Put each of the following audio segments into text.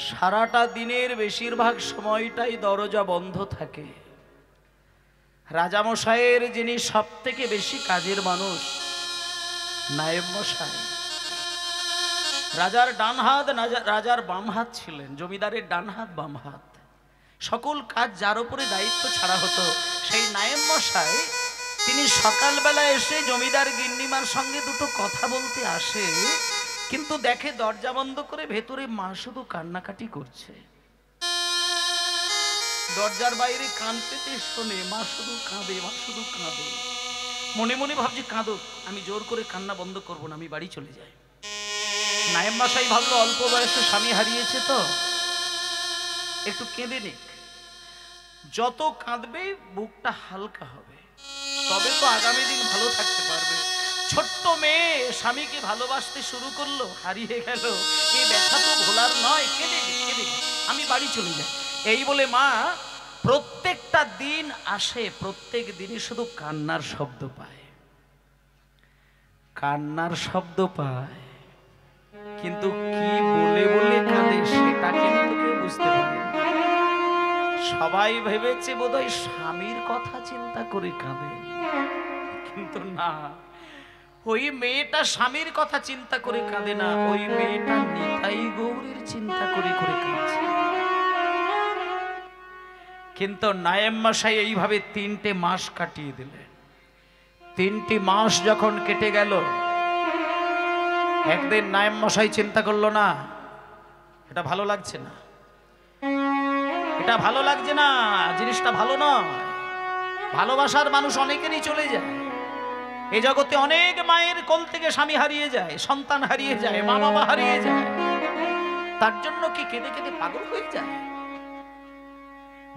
সারাটা দিনের বেশিরভাগ সময়টাই দরজা বন্ধ থাকে। রাজামশাইয়ের যিনি সব থেকে বেশি কাজের মানুষ, নায়েব মশাই, রাজার ডান হাত, রাজার বাম হাত ছিলেন, জমিদারের ডান হাত বাম হাত। সকল কাজ যার উপরে দায়িত্ব ছাড়া হতো সেই নায়েব মশাই, তিনি সকালবেলা এসে জমিদার গিন্নিমার সঙ্গে দুটো কথা বলতে আসে, কিন্তু দেখে দরজা বন্ধ করে ভেতরে মা শুধু কান্নাকাটি করছে। দরজার বাইরে কান পেতে শোনে মা শুধু কাঁদে, মা শুধু কাঁদে। মনে মনে ভাবছি কাঁদুক, আমি জোর করে কান্না বন্ধ করবো না, আমি বাড়ি চলে যাই। নায়েব মশাই ভাবলো অল্প বয়সে স্বামী হারিয়েছে তো একটু কেঁদে নিক, যত কাঁদবে বুকটা হালকা হবে, তবে তো আগামী দিন ভালো থাকতে পারবে। ছোট্ট মেয়ে স্বামীকে ভালোবাসতে শুরু করলো, হারিয়ে গেল, এই ব্যথা তো ভোলার নয়, কেঁদে নিক, আমি বাড়ি চলে যাই। এই বলে মা প্রত্যেকটা দিন আসে, প্রত্যেক দিনই শুধু কান্নার শব্দ পায়, কান্নার শব্দ পায়, কিন্তু কি বলে বলে কাঁদে সেটা কিন্তু কেউ বুঝতে পারে না। সবাই ভেবেছে বোধহয় স্বামীর কথা চিন্তা করে কাঁদে, কিন্তু না, ওই মেয়েটা স্বামীর কথা চিন্তা করে কাঁদে না, ওই মেয়েটা নিতাই গৌরীর চিন্তা করে করে কাঁদছে। কিন্তু নায়েব মশাই এইভাবে 3টে মাস কাটিয়ে দিলেন। 3টি মাস যখন কেটে গেল, একদিন নায়েব মশাই চিন্তা করলো, না এটা ভালো লাগছে না, এটা ভালো লাগছে না, জিনিসটা ভালো নয়। ভালোবাসার মানুষ অনেকেরই চলে যায়, এই জগতে অনেক মায়ের কোল থেকে স্বামী হারিয়ে যায়, সন্তান হারিয়ে যায়, মা বাবা হারিয়ে যায়, তার জন্য কি কেঁদে কেঁদে পাগল হয়ে যায়?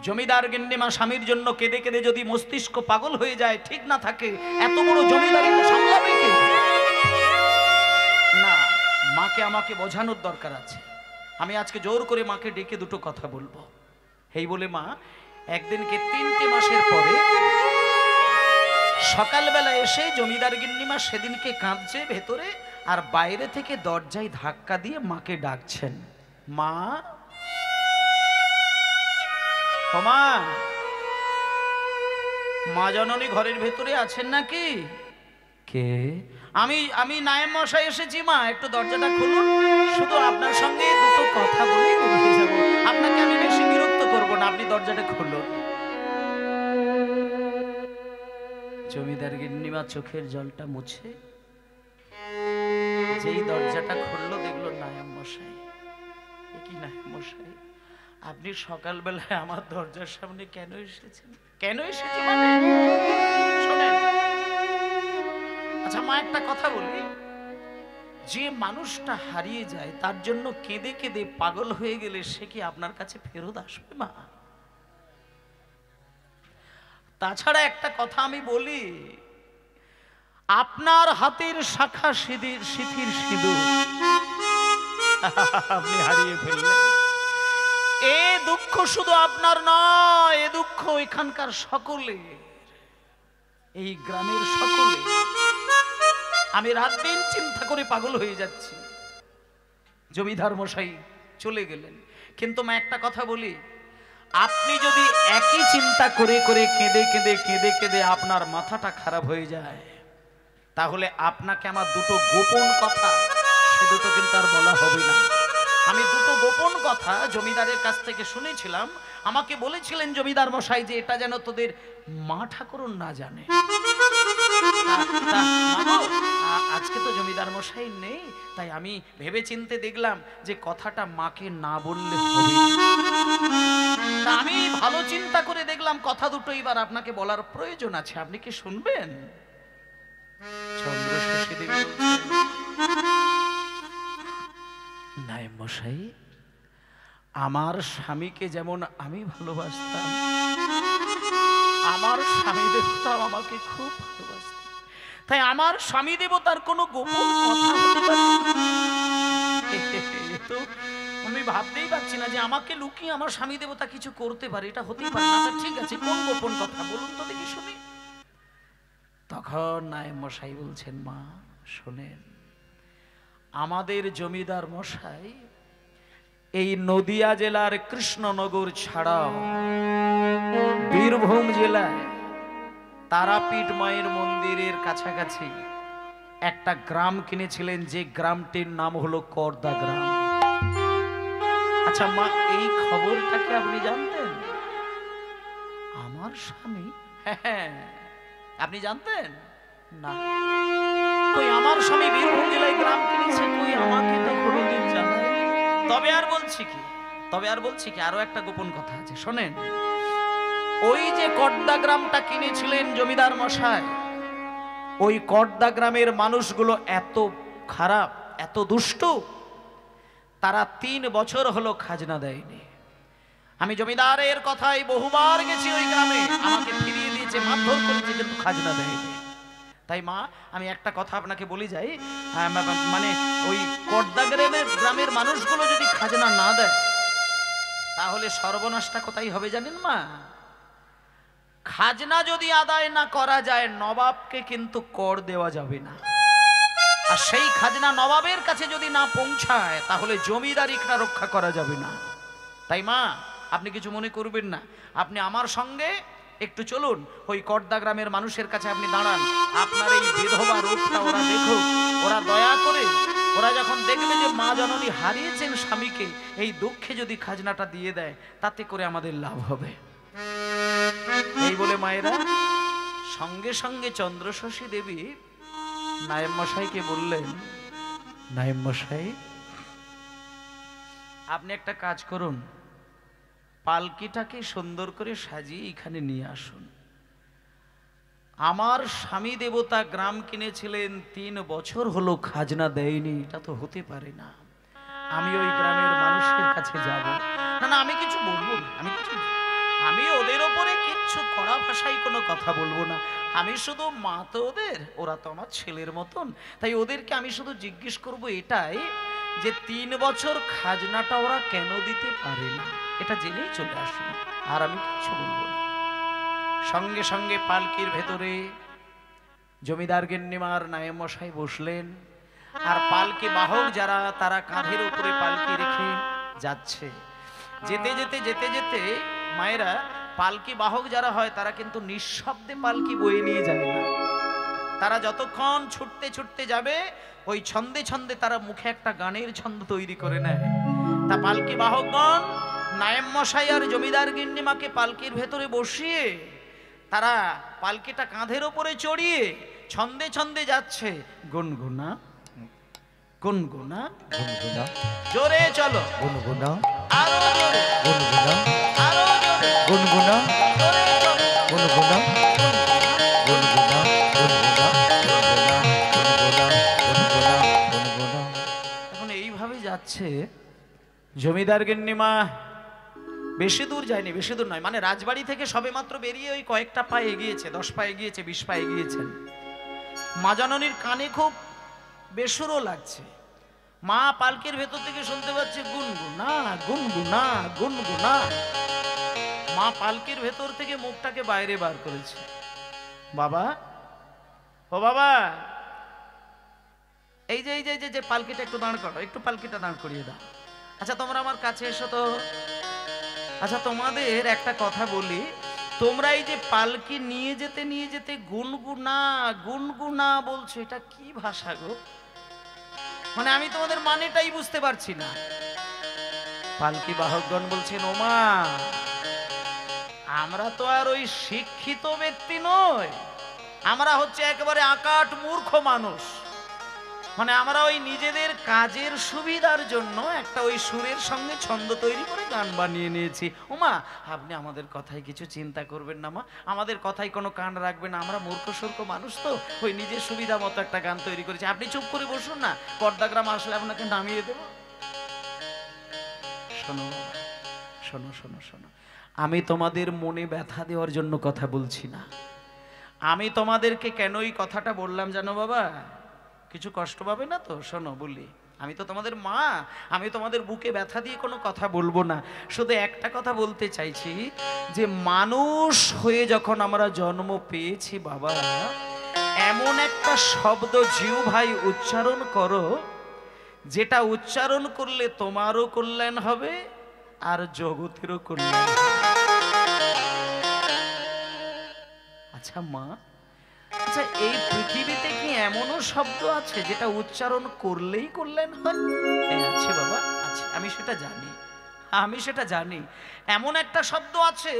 জমিদার গিন্নিমা স্বামীর জন্য কেঁদে কেঁদে যদি মস্তিষ্ক পাগল হয়ে যায়, ঠিক না থাকে, এত বড় জমিদারিটা সামলাবে কে? না, মাকে আমাকে বোঝানোর দরকার আছে, আমি আজকে জোর করে মাকে ডেকে দুটো কথা বলবো। এই বলে মা একদিনকে 3টে মাসের পরে সকালবেলা এসে জমিদার গিন্নিমা সেদিনকে কাঁদছে ভেতরে, আর বাইরে থেকে দরজায় ধাক্কা দিয়ে মাকে ডাকছেন, মা, মা, মা জননী ঘরের ভেতরে আছেন নাকি? কে? আমি নায়েব মশাই এসেছি মা, একটু দরজাটা খুলুন, শুধু আপনার সঙ্গে দুটো কথা বলে বেরিয়ে যাব, আপনাকে আমি বেশি বিরক্ত করব না, আপনি দরজাটা খুলুন। জমিদার গিন্নিমা চোখের জলটা মুছে যেই দরজাটা খুললো, দেখলো নায়েব মশাই। কি নায়েব মশাই, আপনি সকালবেলায় আমার দরজার সামনে কেন এসেছেন? কেন এসেছেন মানে শোনেন। আচ্ছা মা, একটা কথা বলি, যে মানুষটা হারিয়ে যায় তার জন্য কেঁদে কেঁদে পাগল হয়ে গেলে সে কি আপনার কাছে ফেরত আসবে মা? তাছাড়া একটা কথা আমি বলি, আপনার হাতের শাখা সিঁথির সিঁদুর আপনি হারিয়ে ফেললেন, এ দুঃখ শুধু আপনার নয়, এ দুঃখ এখানকার সকলের, এই গ্রামের সকলে। আমি রাত দিন চিন্তা করে পাগল হয়ে যাচ্ছি। জমিদার মশাই চলে গেলেন, কিন্তু মা একটা কথা বলি, আপনি যদি একই চিন্তা করে করে কেঁদে কেঁদে কেঁদে কেঁদে আপনার মাথাটা খারাপ হয়ে যায়, তাহলে আপনাকে আমার দুটো গোপন কথা, সে দুটো কিন্তু আর বলা হবে না। আমি দুটো গোপন কথা জমিদারের কাছ থেকে শুনেছিলাম, আমাকে বলেছিলেন জমিদার মশাই যে এটা যেন তোদের মা ঠাকুরন না জানে। আজকে তো জমিদার মশাই নেই, তাই আমি ভেবে চিনতে দেখলাম যে কথাটা মাকে না বললে হবে। তা আমি ভালো চিন্তা করে দেখলাম কথা দুটো এবার আপনাকে বলার প্রয়োজন আছে, আপনি কি শুনবেন? চন্দ্রশশী দেবী, নায়েব মশাই, আমার স্বামীকে যেমন আমি ভালোবাসতাম, আমার স্বামী দেবতাও আমাকে খুব ভালোবাসতেন, তাই আমার স্বামী দেবতার কোনো গোপন কথা হতে পারে? তো আমি ভাবতেই পারছি না যে আমাকে লুকিয়ে আমার স্বামী দেবতা কিছু করতে পারে, এটা হতেই পারে না। আচ্ছা ঠিক আছে, কোন গোপন কথা বলুন তো দেখি শুনি। তখন নায়েব মশাই বলছেন, মা শোনেন, আমাদের জমিদার মশাই এই নদিয়া জেলার কৃষ্ণনগর ছাড়াও বীরভূম জেলায় তারাপীঠ মায়ের মন্দিরের কাছাকাছি একটা গ্রাম কিনেছিলেন, যে গ্রামটির নাম হলো করদা গ্রাম। আচ্ছা মা, এই খবরটাকে আপনি জানতেন? আমার স্বামী, হ্যাঁ, আপনি জানতেন না? কই আমার স্বামী বীরভূম জেলায় গ্রাম কিনেছে, কই আমাকে তো কোনোদিন জানায়। তবে আর বলছি কি আরো একটা গোপন কথা আছে, শোনেন। ওই যে করদা গ্রামটা কিনেছিলেন জমিদার মশাই, ওই করদা গ্রামের মানুষগুলো এত খারাপ, এত দুষ্ট, তারা 3 বছর হলো খাজনা দেয়নি। আমি জমিদারের কথায় বহুবার গেছি ওই গ্রামে, আমাকে ফিরিয়ে দিয়েছে, মারধর করেছে, কিন্তু খাজনা দেয়নি। তাই মা, আমি একটা কথা আপনাকে বলি যাই, মানে ওই করদা গ্রামের মানুষগুলো যদি খাজনা না দেয়, তাহলে সর্বনাশটা কোথায় হবে জানেন মা? খাজনা যদি আদায় না করা যায়, নবাবকে কিন্তু কর দেওয়া যাবে না। আর সেই খাজনা নবাবের কাছে যদি না পৌঁছায়, তাহলে জমিদারিটা রক্ষা করা যাবে না। তাই মা, আপনি কিছু মনে করবেন না, আপনি আমার সঙ্গে একটু চলুন, ওই করদা গ্রামের মানুষের কাছে আপনি দাঁড়ান। আপনার এই বিধবা রূপটা ওরা দেখুক, ওরা দয়া করে, ওরা যখন দেখবে যে মা জননী হারিয়েছেন স্বামীকে, এই দুঃখে যদি খাজনাটা দিয়ে দেয়, তাতে করে আমাদের লাভ হবে। এই বলে মায়েরা সঙ্গে সঙ্গে চন্দ্রশশী দেবী নায়েব মশাইকে বললেন, নায়েব মশাই, আপনি একটা কাজ করুন, পালকিটাকে সুন্দর করে সাজিয়ে এখানে নিয়ে আসুন। আমার স্বামী দেবতা গ্রাম কিনেছিলেন, 3 বছর হলো খাজনা দেয়নি, এটা তো হতে পারে না। আমি ওই গ্রামের মানুষের কাছে যাব। না, আমি কিছু বলবো না, আমি ওদের ওপরে কিচ্ছু কড়া ভাষায় কোনো কথা বলবো না। আমি শুধু মা তো ওরা তো আমার ছেলের মতন, তাই ওদেরকে আমি শুধু জিজ্ঞেস করব এটাই, যে 3 বছর খাজনাটা ওরা কেন দিতে পারে না, এটা জেনেই চলে আসুন, আর আমি কিছু বলবো না। সঙ্গে সঙ্গে পালকির ভেতরে জমিদার গিন্নিমার নায়েব মশাই বসলেন, আর পালকি বাহক যারা, তারা কাঁধের উপরে পালকি রেখে যাচ্ছে। যেতে যেতে যেতে যেতে মায়েরা, পালকি বাহক যারা হয় তারা কিন্তু নিঃশব্দে পালকি বয়ে নিয়ে যায় না। তারা যতক্ষণ ছুটতে ছুটতে যাবে, ওই ছন্দে ছন্দে তারা মুখে একটা গানের ছন্দ তৈরি করে নেয়। তা পালকি বাহকগণ নায়েব মশাই আর জমিদার গিন্নিমাকে পালকির ভেতরে বসিয়ে, তারা পালকিটা কাঁধের ওপরে চড়িয়ে ছন্দে ছন্দে যাচ্ছে। গুনগুনা গুনগুনা গুনগুনা, জোরে চলো গুনগুনা, আরো জোরে গুনগুনা, আরো জোরে গুনগুনা, জোরে চলো গুনগুনা, গুনগুনা, গুনগুনা, গুনগুনা, গুনগুনা, গুনগুনা। এখন এইভাবে যাচ্ছে। জমিদার গিন্নিমা বেশি দূর যায়নি, বেশি দূর নয়, মানে রাজবাড়ি থেকে সবে মাত্র বেরিয়ে ওই কয়েকটা পা এগিয়েছে, 10 পা এগিয়েছে, 20 পা এগিয়েছেন। মা জননীর কানে খুব বেসুরো লাগছে। মা পালকির ভেতর থেকে শুনতে পাচ্ছে গুনগুনা গুনগুনা গুনগুনা। মা পালকির ভেতর থেকে মুখটাকে বাইরে বার করেছে। বাবা, ও বাবা, এই যে এই যে যে পালকিটা একটু দাঁড় করো, একটু পালকিটা দাঁড় করিয়ে দাও। আচ্ছা তোমরা আমার কাছে এসো তো। আচ্ছা তোমাদের একটা কথা বলি, তোমরা এই যে পালকি নিয়ে যেতে গুনগুনা গুনগুনা বলছো, এটা কি ভাষা গো? মানে আমি তোমাদের মানেটাই বুঝতে পারছি না। পালকি বাহকগণ বলছেন, ওমা, আমরা তো আর ওই শিক্ষিত ব্যক্তি নই, আমরা হচ্ছে একেবারে আকাট মূর্খ মানুষ। মানে আমরা ওই নিজেদের কাজের সুবিধার জন্য একটা ওই সুরের সঙ্গে ছন্দ তৈরি করে গান বানিয়ে নিয়েছি। ওমা, আপনি আমাদের কথায় কিছু চিন্তা করবেন না মা, আমাদের কথায় কোনো কান রাখবেন না, আমরা মূর্খ সূর্খ মানুষ তো, ওই নিজের সুবিধা মতো একটা গান তৈরি করেছি, আপনি চুপ করে বসুন না, করদা গ্রাম আসলে আপনাকে নামিয়ে দেব। শোনো শোনো শোনো শোনো, আমি তোমাদের মনে ব্যথা দেওয়ার জন্য কথা বলছি না। আমি তোমাদেরকে কেন এই কথাটা বললাম জানো বাবা? কিছু কষ্ট পাবে না তো? শোনো বলি, আমি তো তোমাদের মা, আমি তোমাদের বুকে ব্যথা দিয়ে কোনো কথা বলবো না। শুধু একটা কথা বলতে চাইছি, যে মানুষ হয়ে যখন আমরা জন্ম পেয়েছি বাবা, এমন একটা শব্দ জিউ ভাই উচ্চারণ করো যেটা উচ্চারণ করলে তোমারও কল্যাণ হবে আর জগতেরও কল্যাণ হবে। আচ্ছা মা, আচ্ছা এই পৃথিবীতে কি এমনও শব্দ আছে যেটা উচ্চারণ করলেই কল্যাণ হয়? হ্যাঁ আছে বাবা, আছে, আমি সেটা জানি। এমন একটা শব্দ আছে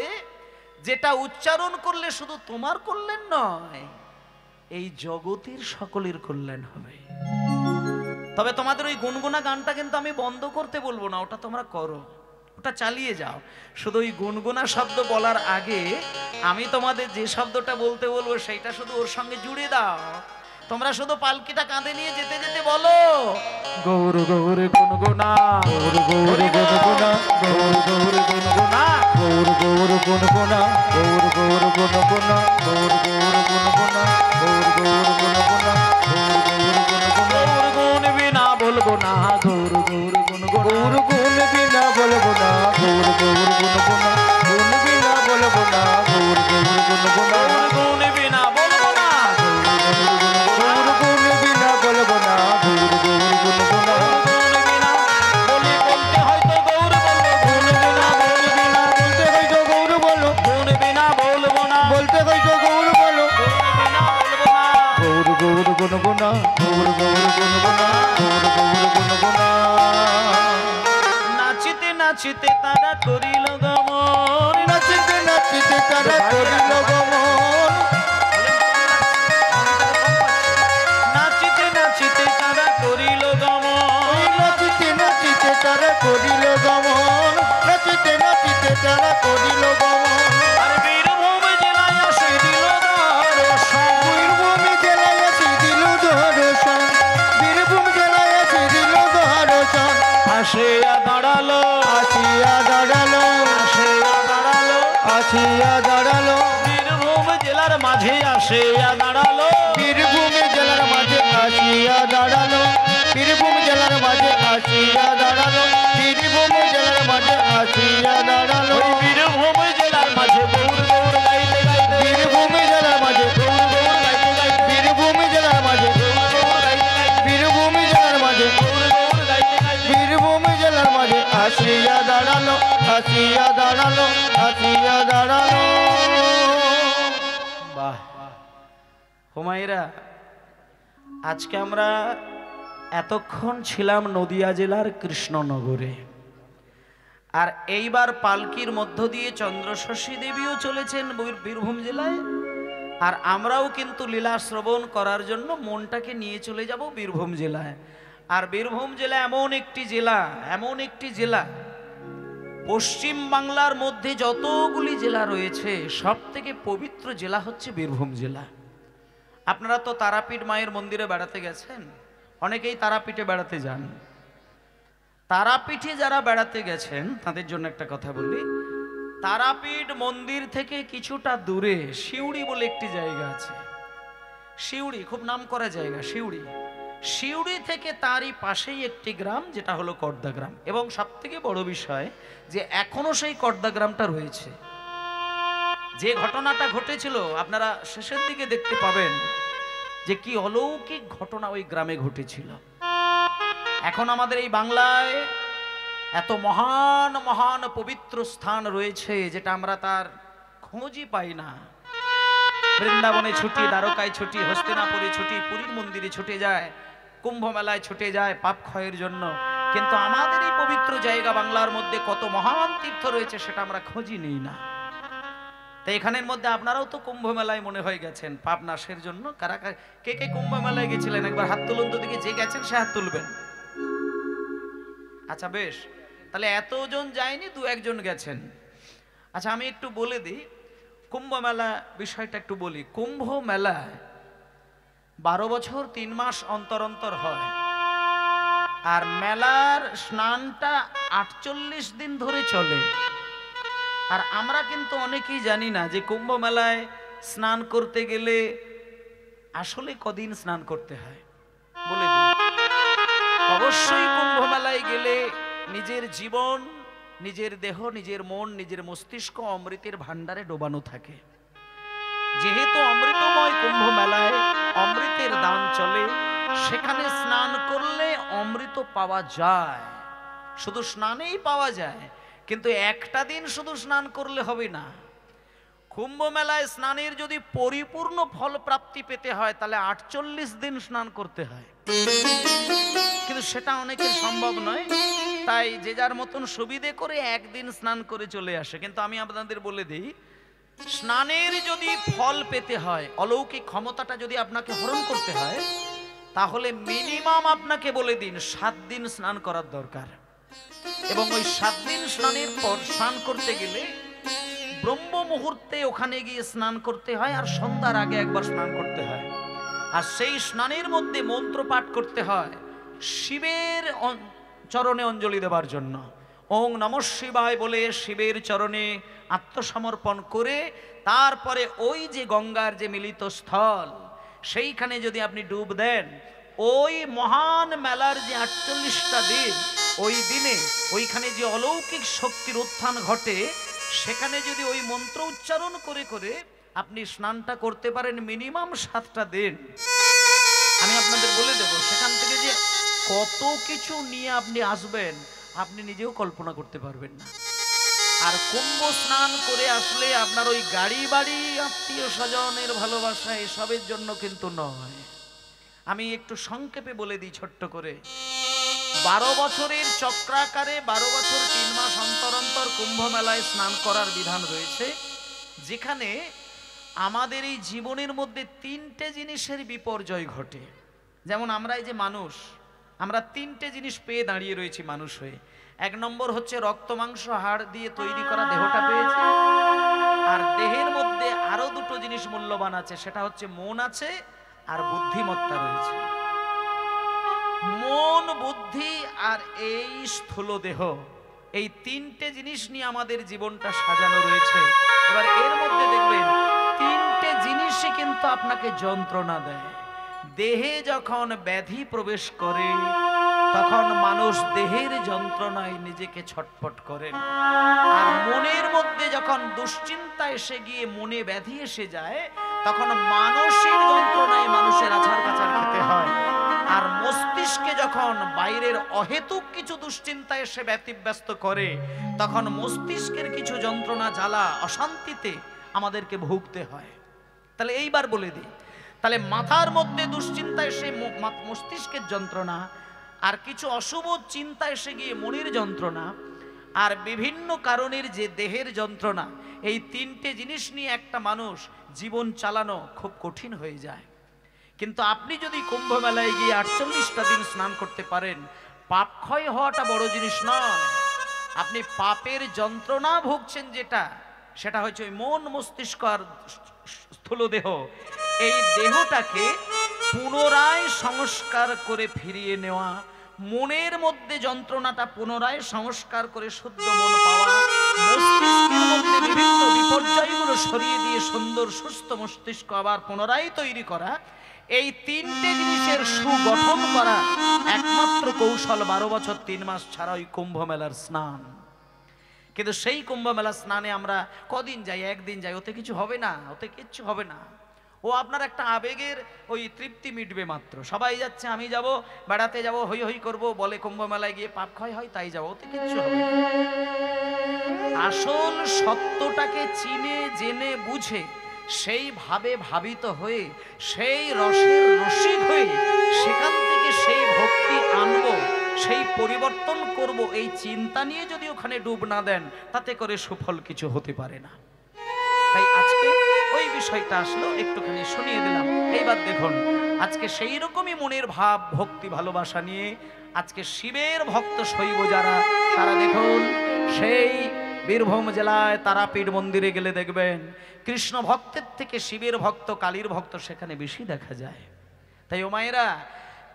যেটা উচ্চারণ করলে শুধু তোমার কল্যাণ নয়, এই জগতের সকলের কল্যাণ হবে। তবে তোমাদের ওই গুনগুনা গানটা কিন্তু আমি বন্ধ করতে বলবো না, ওটা তোমরা করো, ওটা চালিয়ে যাও। শুধু ওই গুনগুনা শব্দ বলার আগে আমি তোমাদের যে শব্দটা বলতে বলবো সেইটা শুধু ওর সঙ্গে জুড়ে দাও। তোমরা শুধু পালকিটা কাঁধে নিয়ে যেতে যেতে বলো, গৌর গৌর গুনগুনা, গৌর গৌর গুনগুনা, গৌর গৌর গুনগুনা, গৌর গৌর গুনগুনা, গৌর গৌর গুনগুনা, গৌর গৌর গুনগুনা, গৌর গৌর গুনগুনা, গৌর গৌর গুনগুনা। গৌর গুণ বিনা বলবো না, গৌর গৌর গুনগুনা, গৌর গুণ বিনা বলবো না, গৌর গৌর গুনগুনা, গুণ বিনা বলবো না, গৌর গৌর গুনগুনা, গুণ বিনা বলবো না, গৌর গুণ বিনা বলবো না, গৌর গৌর গুনগুনা, গুণ বিনা বলি বলতে হয়তো গৌর বলবো, গুণ বিনা বলতে হয়তো গৌর বলো, গুণ বিনা বলবো না, বলতে হয়তো গৌর বলো, গুণ বিনা বলবো না, গৌর গৌর গুনগুনা, গৌর গৌর গুনগুনা, গৌর গৌর গুনগুনা। নাচিতে নাচিতে তারা করিল গমন, নাচিতে নাচিতে তারা করিল গমন, নাচিতে নাচিতে তারা করিল গমন, নাচিতে নাচিতে তারা করিল গমন, নাচিতে নাচিতে তারা করিল গমন। আর বীরভূম জেলায় আসে দিল দর্শন, বীরভূম জেলায় আসে দিল দর্শন, বীরভূম জেলায় আসে দিল দর্শন। আসিয়া দাঁড়ালো, আসিয়া দাঁড়ালো, আসিয়া দাঁড়ালো, আসিয়া দাঁড়ালো, বীরভূম জেলার মাঝে আসিয়া দাঁড়ালো, বীরভূম জেলার মাঝে আসিয়া দাঁড়ালো, বীরভূম জেলার মাঝে আসিয়া দাঁড়ালো, বীরভূম জেলার মাঝে আসিয়া দাঁড়ালো, বীরভূম জেলার মাঝে গৌর গৌর গাইতে গাইতে, বীরভূম জেলার মাঝে গৌর গৌর গাইতে গাইতে, বীরভূম জেলার মাঝে গৌর গৌর গাইতে গাইতে, বীরভূম জেলার মাঝে গৌর গৌর গাইতে গাইতে, বীরভূম জেলার মাঝে আসিয়া দাঁড়ালো, আসিয়া দাঁড়ালো, আসিয়া দাঁড়ালো। বাহ হুমায়রা, আজকে আমরা এতক্ষণ ছিলাম নদিয়া জেলার কৃষ্ণনগরে, আর এইবার পালকির মধ্য দিয়ে চন্দ্রশশী দেবীও চলেছেন বীরভূম জেলায়, আর আমরাও কিন্তু লীলা শ্রবণ করার জন্য মনটাকে নিয়ে চলে যাব বীরভূম জেলায়। আর বীরভূম জেলা এমন একটি জেলা, পশ্চিম বাংলার মধ্যে যতগুলি জেলা রয়েছে সব থেকে পবিত্র জেলা হচ্ছে বীরভূম জেলা। আপনারা তো তারাপীঠ মায়ের মন্দিরে বেড়াতে গেছেন, অনেকেই তারাপীঠে বেড়াতে যান। তারাপীঠে যারা বেড়াতে গেছেন তাদের জন্য একটা কথা বলি, তারাপীঠ মন্দির থেকে কিছুটা দূরে শিউড়ি বলে একটি জায়গা আছে। শিউড়ি খুব নামকরা জায়গা, শিউড়ি থেকে তারই পাশেই একটি গ্রাম যেটা হলো কর্দা গ্রাম, এবং সবথেকে বড় বিষয় যে এখনো সেই কর্দা গ্রামটা রয়েছে। যে ঘটনাটা ঘটেছিল আপনারা শেষের দিকে দেখতে পাবেন যে কি অলৌকিক ঘটনা ওই গ্রামে ঘটেছিল। এখন আমাদের এই বাংলায় এত মহান মহান পবিত্র স্থান রয়েছে যেটা আমরা তার খোঁজই পাই না। বৃন্দাবনে ছুটি, দ্বারকায় ছুটি, হস্তিনাপুরে ছুটি, পুরীর মন্দিরে ছুটে যায়, কুম্ভ মেলায় ছুটে যায় পাপ ক্ষয়ের জন্য, কিন্তু আমাদের এই পবিত্র জায়গা বাংলার মধ্যে কত মহান তীর্থ রয়েছে সেটা আমরা খোঁজই নেই না। তাই এখানের মধ্যে আপনারাও তো কুম্ভ মেলায় মনে হয়ে গেছেন পাপ নাশের জন্য। কারা কে কে কুম্ভ মেলায় গেছিলেন একবার হাত তুলুন তো দেখি, যে গেছেন সে হাত তুলবেন। আচ্ছা বেশ, তাহলে এতজন যায়নি, দু একজন গেছেন। আচ্ছা আমি একটু বলে দিই কুম্ভ মেলা বিষয়টা একটু বলি। কুম্ভ মেলায় 12 বছর 3 মাস অন্তর অন্তর হয়, আর মেলার স্নানটা 48 দিন ধরে চলে। আর আমরা কিন্তু অনেকেই জানি না যে কুম্ভ মেলায় স্নান করতে গেলে আসলে কদিন স্নান করতে হয় বলে দিই। অবশ্যই কুম্ভ মেলায় গেলে নিজের জীবন, নিজের দেহ, নিজের মন, নিজের মস্তিষ্ক অমৃতের ভান্ডারে ডোবানো থাকে। যেহেতু অমৃতময় কুম্ভ মেলায় অমৃতের দান চলে, সেখানে স্নান করলে অমৃত পাওয়া যায়, শুধু স্নানেই পাওয়া যায়। কিন্তু একটা দিন শুধু স্নান করলে হবে না। কুম্ভ মেলায় স্নানের যদি পরিপূর্ণ ফল প্রাপ্তি পেতে হয় তাহলে 48 দিন স্নান করতে হয়, কিন্তু সেটা অনেকের সম্ভব নয়। তাই যে যার মতন সুবিধে করে একদিন স্নান করে চলে আসে। কিন্তু আমি আপনাদের বলে দিই, স্নানের যদি ফল পেতে হয়, অলৌকিক ক্ষমতাটা যদি আপনাকে হরণ করতে হয়, তাহলে মিনিমাম আপনাকে বলে দিন 7 দিন স্নান করার দরকার। এবং ওই 7 দিন স্নানের পর স্নান করতে গেলে ব্রহ্ম মুহূর্তে ওখানে গিয়ে স্নান করতে হয়, আর সন্ধ্যার আগে একবার স্নান করতে হয়। আর সেই স্নানের মধ্যে মন্ত্র পাঠ করতে হয় শিবের চরণে অঞ্জলি দেবার জন্য। ওং নমঃ শিবায় বলে শিবের চরণে আত্মসমর্পণ করে তারপরে ওই যে গঙ্গার যে মিলিত স্থল, সেইখানে যদি আপনি ডুব দেন, ওই মহান মেলার যে 48টা দিন, ওই দিনে ওইখানে যে অলৌকিক শক্তির উত্থান ঘটে, সেখানে যদি ওই মন্ত্র উচ্চারণ করে করে আপনি স্নানটা করতে পারেন মিনিমাম 7টা দিন, আমি আপনাদের বলে দেব সেখান থেকে যে কত কিছু নিয়ে আপনি আসবেন আপনি নিজেও কল্পনা করতে পারবেন না। আর কুম্ভ স্নান করে আসলে আপনার ওই গাড়ি বাড়ি আত্মীয় স্বজনের ভালোবাসা এসবের জন্য কিন্তু নয়। আমি একটু সংক্ষেপে বলে দিই ছোট্ট করে। 12 বছরের চক্রাকারে 12 বছর 3 মাস অন্তর অন্তর কুম্ভ মেলায় স্নান করার বিধান রয়েছে, যেখানে আমাদের এই জীবনের মধ্যে 3টে জিনিসের বিপর্যয় ঘটে। যেমন আমরা এই যে মানুষ, আমরা 3টে জিনিস পেয়ে দাঁড়িয়ে রয়েছি মানুষ হয়ে। 1 নম্বর হচ্ছে রক্ত মাংস হাড় দিয়ে তৈরি করা দেহটা পেয়েছি, আর দেহের মধ্যে আরো 2টো জিনিস মূল্যবান আছে, সেটা হচ্ছে মন আছে আর বুদ্ধিমত্তা রয়েছে। মন, বুদ্ধি আর এই স্থূল দেহ, এই 3টে জিনিস নিয়ে আমাদের জীবনটা সাজানো রয়েছে। এবার এর মধ্যে দেখবেন 3টে জিনিসই কিন্তু আপনাকে যন্ত্রণা দেয়। দেহে যখন ব্যাধি প্রবেশ করে তখন মানুষ দেহের যন্ত্রণায় নিজেকে ছটফট করেন, আর মনের মধ্যে যখন দুশ্চিন্তা এসে গিয়ে মনে ব্যাধি এসে যায় তখন মানসিক যন্ত্রণায় মানুষের আছাড় কাছাড় খেতে হয়। আর মস্তিষ্কে যখন বাইরের অহেতুক কিছু দুশ্চিন্তা এসে ব্যতিব্যস্ত করে তখন মস্তিষ্কের কিছু যন্ত্রণা জ্বালা অশান্তিতে আমাদেরকে ভুগতে হয়। তাহলে এইবার বলে দিই, তাহলে মাথার মধ্যে দুশ্চিন্তা এসে মস্তিষ্কের যন্ত্রণা, আর কিছু অশুভ চিন্তা এসে গিয়ে মনের যন্ত্রণা, আর বিভিন্ন কারণের যে দেহের যন্ত্রণা, এই 3টে জিনিস নিয়ে একটা মানুষ জীবন চালানো খুব কঠিন হয়ে যায়। কিন্তু আপনি যদি কুম্ভ মেলায় গিয়ে 48টা দিন স্নান করতে পারেন, পাপ ক্ষয় হওয়াটা বড় জিনিস নয়। আপনি পাপের যন্ত্রণা ভুগছেন যেটা, সেটা হচ্ছে ওই মন, মস্তিষ্ক আর স্থূল দেহ। এই দেহটাকে পুনরায় সংস্কার করে ফিরিয়ে নেওয়া, মনের মধ্যে যন্ত্রণাটা পুনরায় সংস্কার করে শুদ্ধ মন পাওয়া, মস্তিষ্কের মধ্যে বিভিন্ন বিপর্যয়গুলো সরিয়ে দিয়ে সুন্দর সুস্থ মস্তিষ্ক আবার পুনরায় তৈরি করা, এই 3টে জিনিসের সুগঠন করা একমাত্র কৌশল 12 বছর 3 মাস ছাড়া ওই কুম্ভ মেলার স্নান। কিন্তু সেই কুম্ভ মেলার স্নানে আমরা কদিন যাই? 1 দিন যাই, ওতে কিছু হবে না, ওতে কিচ্ছু হবে না। ও আপনার একটা আবেগের ওই তৃপ্তি মিটবে মাত্র। সবাই যাচ্ছে, আমি যাব, বেড়াতে যাব, হই হই করব, বলে কুম্ভ মেলায় গিয়ে পাপ ক্ষয় হয় তাই যাব, ওতে কিচ্ছু হবে না। আসল সত্যটাকে চিনে জেনে বুঝে সেইভাবে ভাবিত হয়ে সেই রসের রসিক হয়ে সেখান থেকে সেই ভক্তি আনবো, সেই পরিবর্তন করব, এই চিন্তা নিয়ে যদি ওখানে ডুব না দেন তাতে করে সুফল কিছু হতে পারে না। তাই আজকে ওই বিষয়টা আসলো, একটুখানি শুনিয়ে দিলাম। এইবার দেখুন, আজকে সেই রকমই মনের ভাব, ভক্তি, ভালোবাসা নিয়ে আজকে শিবের ভক্ত শৈব যারা, তারা দেখুন সেই বীরভূম জেলায় তারাপীঠ মন্দিরে গেলে দেখবেন কৃষ্ণ ভক্তের থেকে শিবের ভক্ত, কালীর ভক্ত সেখানে বেশি দেখা যায়। তাই ও মায়েরা,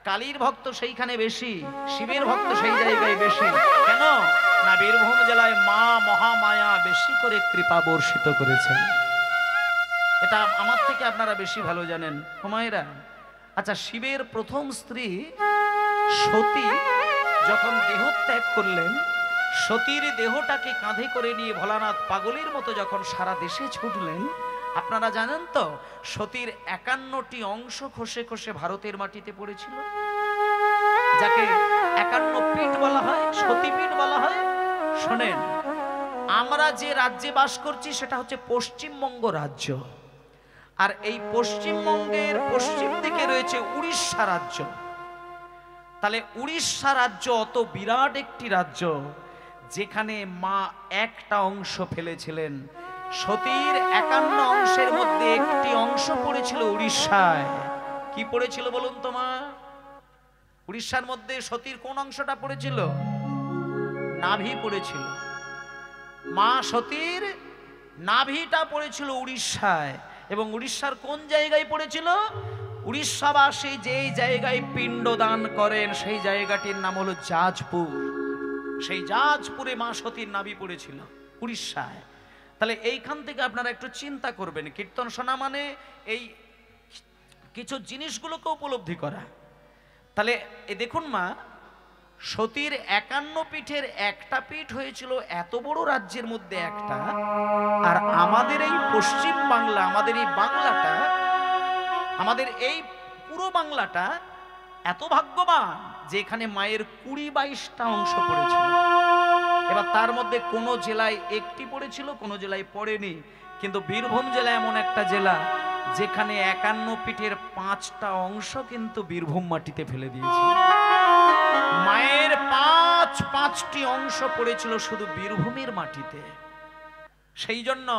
কালীর ভক্ত সেইখানে বেশি, শিবের ভক্ত সেই জায়গায় বেশি। কেন না? বীরভূম জেলায় মা মহামায়া বেশি করে কৃপা বর্ষিত করেছেন। এটা আমার থেকে আপনারা বেশি ভালো জানেন ও মায়েরা। আচ্ছা, শিবের প্রথম স্ত্রী সতী যখন দেহত্যাগ করলেন, সতীর দেহটাকে কাঁধে করে নিয়ে ভোলানাথ পাগলের মতো যখন সারা দেশে ছুটলেন, আপনারা জানেন তো সতীর 51টি অংশ খসে খসে ভারতের মাটিতে পড়েছিল। যাকে 51 পীঠ বলা হয়, সতীপীঠ বলা হয়। শোনেন, আমরা যে রাজ্যে বাস করছি সেটা হচ্ছে পশ্চিমবঙ্গ রাজ্য, আর এই পশ্চিমবঙ্গের পশ্চিম দিকে রয়েছে উড়িষ্যা রাজ্য। তাহলে উড়িষ্যা রাজ্য অত বিরাট একটি রাজ্য, যেখানে মা একটা অংশ ফেলেছিলেন। সতীর 51 অংশের মধ্যে একটি অংশ পড়েছিল উড়িষ্যায়। কি পড়েছিল বলুন তো মা? উড়িষ্যার মধ্যে সতীর কোন অংশটা পড়েছিল? নাভি পড়েছিল। মা সতীর নাভিটা পড়েছিল উড়িষ্যায়। এবং উড়িষ্যার কোন জায়গায় পড়েছিল? উড়িষ্যাবাসী যেই জায়গায় পিণ্ড দান করেন সেই জায়গাটির নাম হলো জাজপুর। সেই জাজপুরে মা সতীর নাভি পড়েছিল উড়িষ্যায়। তাহলে এইখান থেকে আপনারা একটু চিন্তা করবেন, কীর্তন শোনা মানে এই কিছু জিনিসগুলোকে উপলব্ধি করা। তাহলে এই দেখুন মা, সতীর 51 পীঠের একটা পীঠ হয়েছিল এত বড় রাজ্যের মধ্যে একটা। আর আমাদের এই পশ্চিম বাংলা, আমাদের এই বাংলাটা, আমাদের এই পুরো বাংলাটা এত ভাগ্যবান যে এখানে মায়ের 20-22টা অংশ পড়েছিল। এবার তার মধ্যে কোনো জেলায় একটি পড়েছিল, কোনো জেলায় পড়েনি। কিন্তু বীরভূম জেলা এমন একটা জেলা যেখানে 51 পীঠের 5টা অংশ কিন্তু বীরভূম মাটিতে ফেলে দিয়েছিল। মায়ের 5টি অংশ পড়েছিল শুধু বীরভূমের মাটিতে। সেই জন্য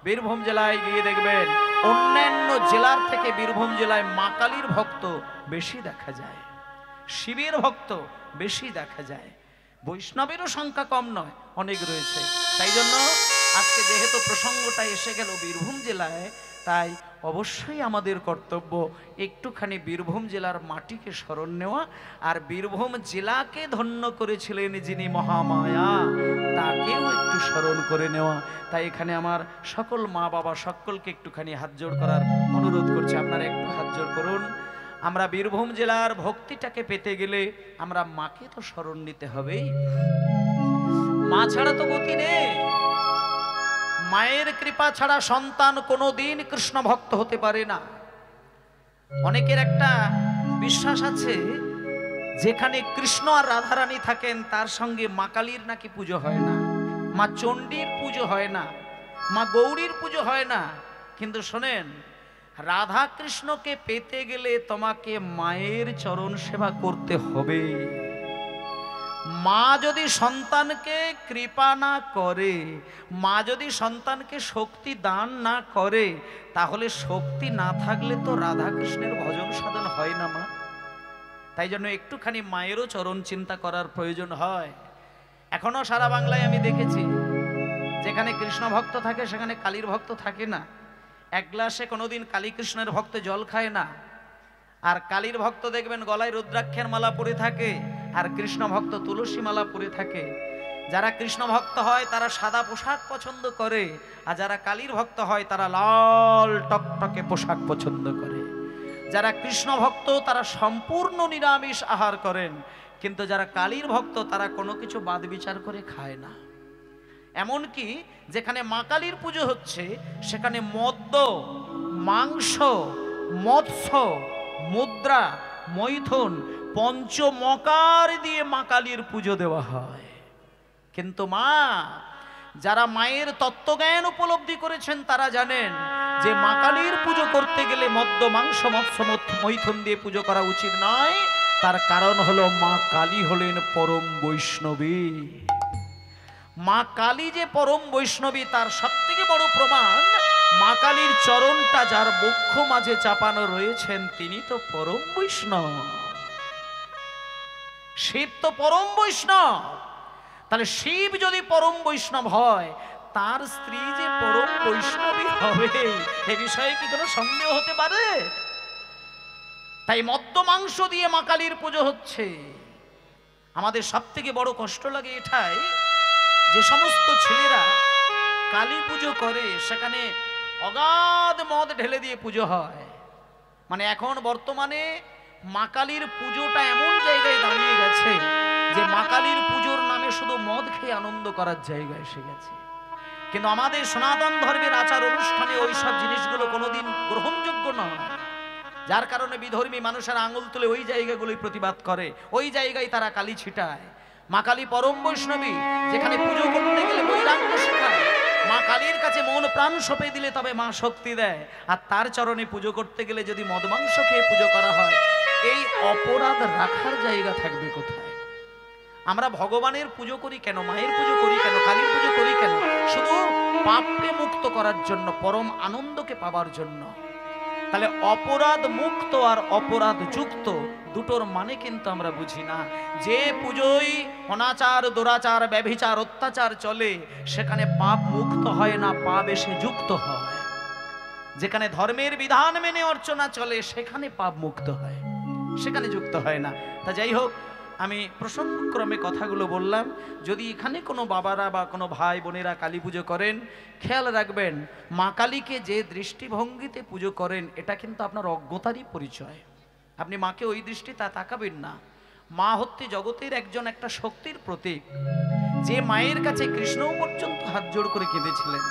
বীরভূম জেলায় গিয়ে দেখবেন অন্যান্য জেলার থেকে বীরভূম জেলায় মা কালীর ভক্ত বেশি দেখা যায়, শিবের ভক্ত বেশি দেখা যায়, বৈষ্ণবেরও সংখ্যা কম নয়, অনেক রয়েছে। তাই জন্য আজকে যেহেতু প্রসঙ্গটা এসে গেল বীরভূম জেলায়, তাই অবশ্যই আমাদের কর্তব্য একটুখানি বীরভূম জেলার মাটিকে স্মরণ নেওয়া। আর বীরভূম জেলাকে ধন্য করেছিলেন যিনি মহামায়া, তাকেও একটু স্মরণ করে নেওয়া। তাই এখানে আমার সকল মা বাবা সকলকে একটুখানি হাত জোড় করার অনুরোধ করছি, আপনারা একটু হাত জোড় করুন। আমরা বীরভূম জেলার ভক্তিটাকে পেতে গেলে আমরা মাকে তো স্মরণ নিতে হবেই। মা ছাড়া তো গতি নেই। মায়ের কৃপা ছাড়া সন্তান কোনোদিন কৃষ্ণ ভক্ত হতে পারে না। অনেকের একটা বিশ্বাস আছে, যেখানে কৃষ্ণ আর রাধারানী থাকেন তার সঙ্গে মা কালীর নাকি পুজো হয় না, মা চণ্ডীর পুজো হয় না, মা গৌরীর পুজো হয় না। কিন্তু শোনেন, রাধা কৃষ্ণকে পেতে গেলে তোমাকে মায়ের চরণ সেবা করতে হবে। মা যদি সন্তানকে কৃপা না করে, মা যদি সন্তানকে শক্তি দান না করে, তাহলে শক্তি না থাকলে তো রাধা কৃষ্ণের ভজন সাধন হয় না মা। তাই জন্য একটুখানি মায়েরও চরণ চিন্তা করার প্রয়োজন হয়। এখনো সারা বাংলায় আমি দেখেছি, যেখানে কৃষ্ণ ভক্ত থাকে সেখানে কালীর ভক্ত থাকে না। এক গ্লাসে কোনোদিন কালী কৃষ্ণের ভক্ত জল খায় না। আর কালীর ভক্ত দেখবেন গলায় রুদ্রাক্ষের মালা পরে থাকে, আর কৃষ্ণ ভক্ত তুলসী মালা পরে থাকে। যারা কৃষ্ণ ভক্ত হয় তারা সাদা পোশাক পছন্দ করে, আর যারা কালীর ভক্ত হয় তারা লাল টকটকে পোশাক পছন্দ করে। যারা কৃষ্ণ ভক্ত তারা সম্পূর্ণ নিরামিষ আহার করেন, কিন্তু যারা কালীর ভক্ত তারা কোনো কিছু বাদ বিচার করে খায় না। এমনকি যেখানে মা কালীর পুজো হচ্ছে সেখানে মদ্য, মাংস, মৎস্য, মুদ্রা, মৈথুন, পঞ্চমকার দিয়ে মা কালীর পুজো দেওয়া হয়। কিন্তু মা, যারা মায়ের তত্ত্বজ্ঞান উপলব্ধি করেছেন তারা জানেন যে মা কালীর পুজো করতে গেলে মদ্য, মাংস, মৎস্য, মৈথুন দিয়ে পুজো করা উচিত নয়। তার কারণ হলো মা কালী হলেন পরম বৈষ্ণবী। মা কালী যে পরম বৈষ্ণবী তার সবথেকে বড় প্রমাণ, মা কালীর চরণটা যার বক্ষ মাঝে চাপানো রয়েছেন তিনি তো পরম বৈষ্ণব। শিব তো পরম বৈষ্ণব। তাহলে শিব যদি পরম বৈষ্ণব হয়, তার স্ত্রী যে পরম বৈষ্ণবী হবে এ বিষয়ে কি কোনো সন্দেহ হতে পারে? তাই মদ্য মাংস দিয়ে মা কালীর পুজো হচ্ছে। আমাদের সব থেকে বড় কষ্ট লাগে এটাই, যে সমস্ত ছেলেরা কালী পুজো করে সেখানে অগাধ মদ ঢেলে দিয়ে পুজো হয়। মানে এখন বর্তমানে মা কালীর পুজোটা এমন জায়গায় দাঁড়িয়ে গেছে যে মা কালীর পুজোর নামে শুধু মদ খেয়ে আনন্দ করার জায়গা এসে গেছে। কিন্তু আমাদের সনাতন ধর্মের আচার অনুষ্ঠানে ওইসব জিনিসগুলো কোনোদিন গ্রহণযোগ্য নয়। যার কারণে বিধর্মী মানুষের আঙুল তুলে ওই জায়গাগুলোই প্রতিবাদ করে, ওই জায়গায় তারা কালী ছিটায়। মা কালী পরম বৈষ্ণবী, যেখানে পুজো করতে গেলে বৈরাগ্য শেখায়। মা কালীর কাছে মন প্রাণ সঁপে দিলে তবে মা শক্তি দেয়। আর তার চরণে পুজো করতে গেলে যদি মদ মাংস খেয়ে পুজো করা হয়, এই অপরাধ রাখার জায়গা থাকবে কোথায়? আমরা ভগবানের পুজো করি কেন, মায়ের পুজো করি কেন, কালীর পুজো করি কেন? শুধু পাপকে মুক্ত করার জন্য, পরম আনন্দকে পাবার জন্য। তাহলে অপরাধ মুক্ত আর অপরাধ যুক্ত দুটোর মানে কিন্তু আমরা বুঝি না। যে পুজোয় অনাচার, দুরাচার, ব্যভিচার, অত্যাচার চলে, সেখানে পাপ মুক্ত হয় না, পাপ এসে যুক্ত হয়। যেখানে ধর্মের বিধান মেনে অর্চনা চলে, সেখানে পাপ মুক্ত হয়, সেখানে যুক্ত হয় না। তা যাই হোক, আমি প্রসঙ্গক্রমে কথাগুলো বললাম। যদি এখানে কোনো বাবারা বা কোনো ভাই বোনেরা কালী পুজো করেন, খেয়াল রাখবেন মা কালীকে যে দৃষ্টিভঙ্গিতে পুজো করেন, এটা কিন্তু আপনার অজ্ঞতারই পরিচয়। আপনি মাকে ওই দৃষ্টি তাকাবেন না। মা হচ্ছে জগতের একজন একটা শক্তির প্রতীক। যে মায়ের কাছে কৃষ্ণও পর্যন্ত হাত জোড় করে কেঁদেছিলেন।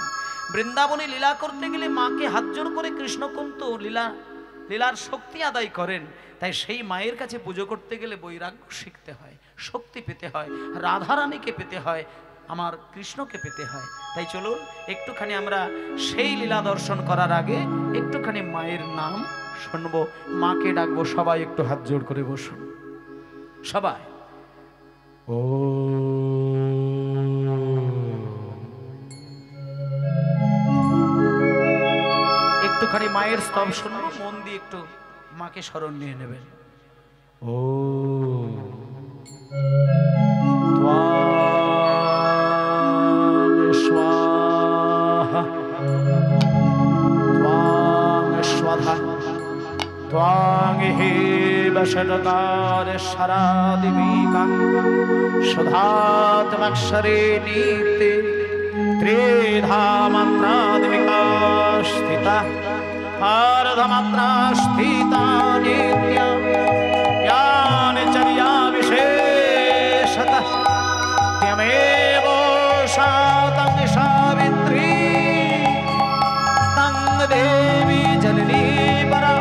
বৃন্দাবনে লীলা করতে গেলে মাকে হাত জোড় করে কৃষ্ণ কিন্তু লীলার শক্তি আদায় করেন। তাই সেই মায়ের কাছে পুজো করতে গেলে বৈরাগ্য শিখতে হয়, শক্তি পেতে হয়, রাধারানীকে পেতে হয়, আমার কৃষ্ণকে পেতে হয়। তাই চলুন একটুখানি আমরা সেই লীলা দর্শন করার আগে একটুখানি মায়ের নাম শুনবো, মাকে ডাকবো। সবাই একটু হাত জোড় করে বসুন, সবাই। ও একটুখানি মায়ের স্তব শুনবো, মন দিয়ে একটু মাকে স্মরণ নিয়ে নেবেন। ও স্বাহা স্বাধা ত্বাং হে বশরকার শরাদিবিকা সুধাত্মক্ষরে নীতে ত্রিধা মাত্রাদিবিকা স্থিতা अर्धमात्रा स्थिता नित्या ज्ञानचर्या विशेषतः त्यमेव शातं सावित्री तं देवी जननी परा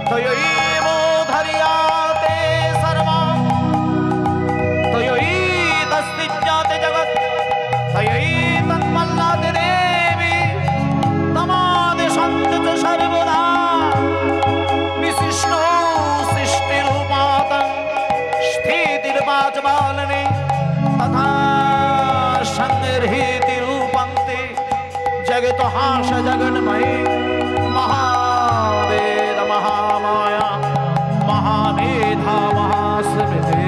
त्वयैव धर्याते सर्वा त्वयैतस्ति जाते जगत् त्वयैतन्मल्लाते देवी तमादिशन्त च सर्वदा विशिष्टो सृष्टिरूपातं स्थितिर्वाचबालने तथा संहृतिरूपं ते जगतहास जगन्मये महावेद महामाया महामेधा महास्मृति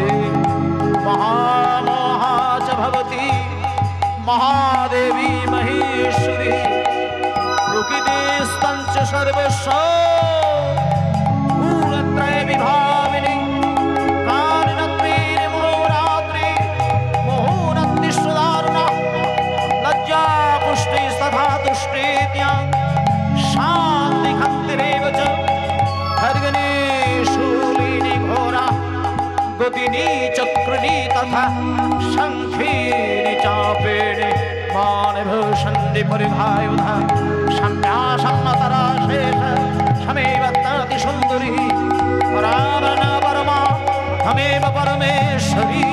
महामोहा च भवति महादेवी महेश्वरी प्रकृतिस्तञ्च सर्वस्व गुणत्रय विभाविनी कारणत्री मुरात्री मोहनत्तिष्वदारुणा लज्जा पुष्टि तथा तुष्टित्या शान्तिखन्तिरेव च हरिगणे शूलिनी घोरा गतिनी चक्रिणी तथा शङ्खिनी चापेणी मानभूषन्ति परिधायुधा सम्यासम्मतरा शेष समेव ताति सुन्दरी परावरणा परमा हमेव परमेश्वरी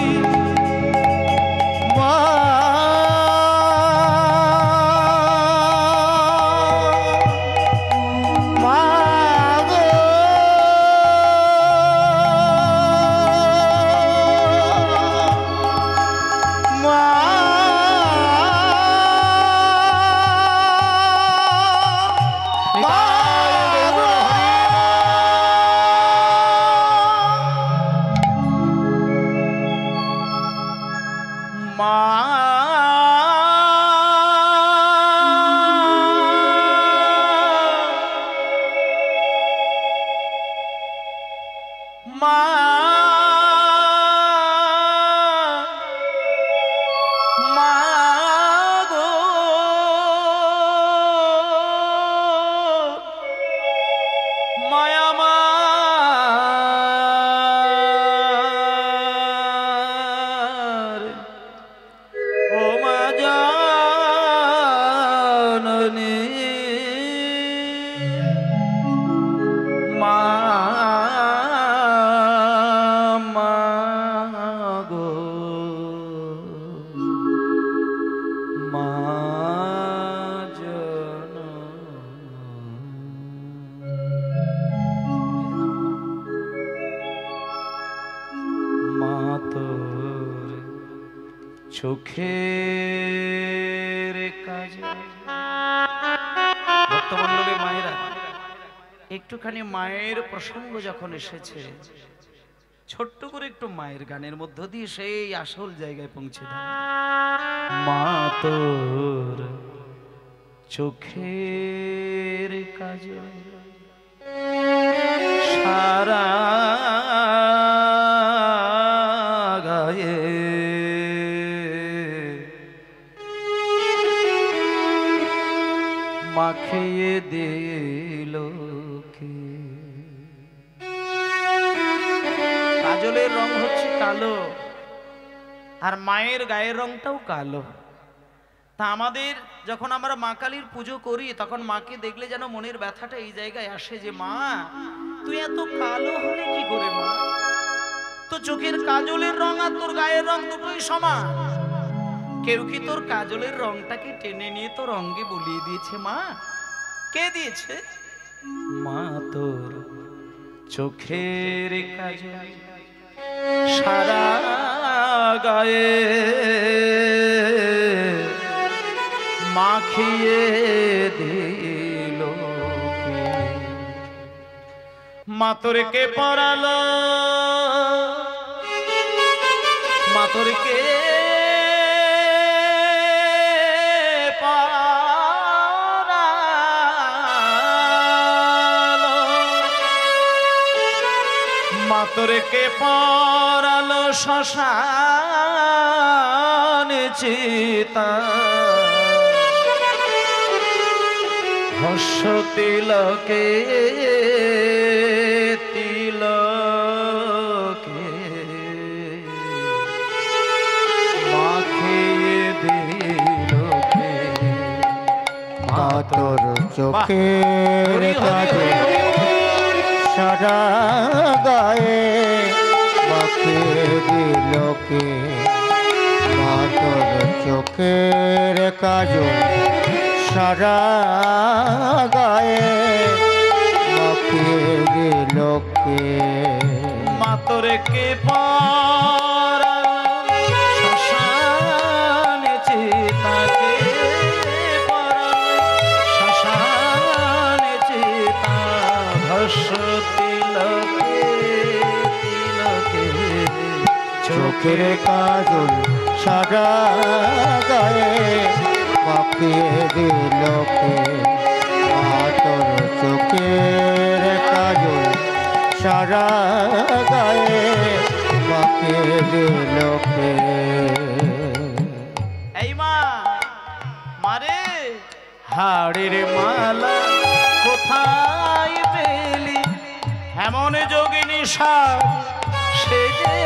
মা চোখের কাজে। ভক্তমণ্ডলী মায়েরা, একটুখানি মায়ের প্রসঙ্গ যখন এসেছে, ছোট্ট করে একটু মায়ের গানের মধ্য দিয়ে সেই আসল জায়গায় পৌঁছে দাও। মা তোর চোখের কাজে সারা গায়ে মাখিয়ে দিল কে। কাজলের রং হচ্ছে কালো, আর মায়ের গায়ের রংটাও কালো। তা আমাদের যখন আমরা মা কালীর পুজো করি, তখন মাকে দেখলে যেন মনের ব্যথাটা এই জায়গায় আসে যে মা তুই এত কালো হলে কি করে মা? তো চোখের কাজলের রং আর তোর গায়ের রং দুটোই সমান। কেউ কি তোর কাজলের রংটাকে টেনে নিয়ে তোর রঙে বলিয়ে দিয়েছে মা? কে দিয়েছে? মা তোর চোখের কাজল সারা গায়ে মাখিয়ে দিল কে। মা তোরে কে পরালো, মা তোরে কে তোরে কে পরালো শ্মশান চিতা হর্ষ তিলকে তিলকে মাখিয়ে দিল কে। মা তোর চোখের কাজে সারা গায়ে মাখিয়ে দিল কে। মা তোর চোখের কাজল সারা গায়ে মাখিয়ে দিল কে। মা তোরে কে পরালো শ্মশান চিতাকে পরালো শ্মশান চিতা ভস্য তিলকে তিলকে চোখের কাজল সারা গায়ে মাখিয়ে দিল কে। মা তোর চোখের কাজল সারা গায়ে মাখিয়ে দিল কে। এই মা মারে হাড়ের মালা কোথায় পেলি, এমন যোগিনী সাজ সেজে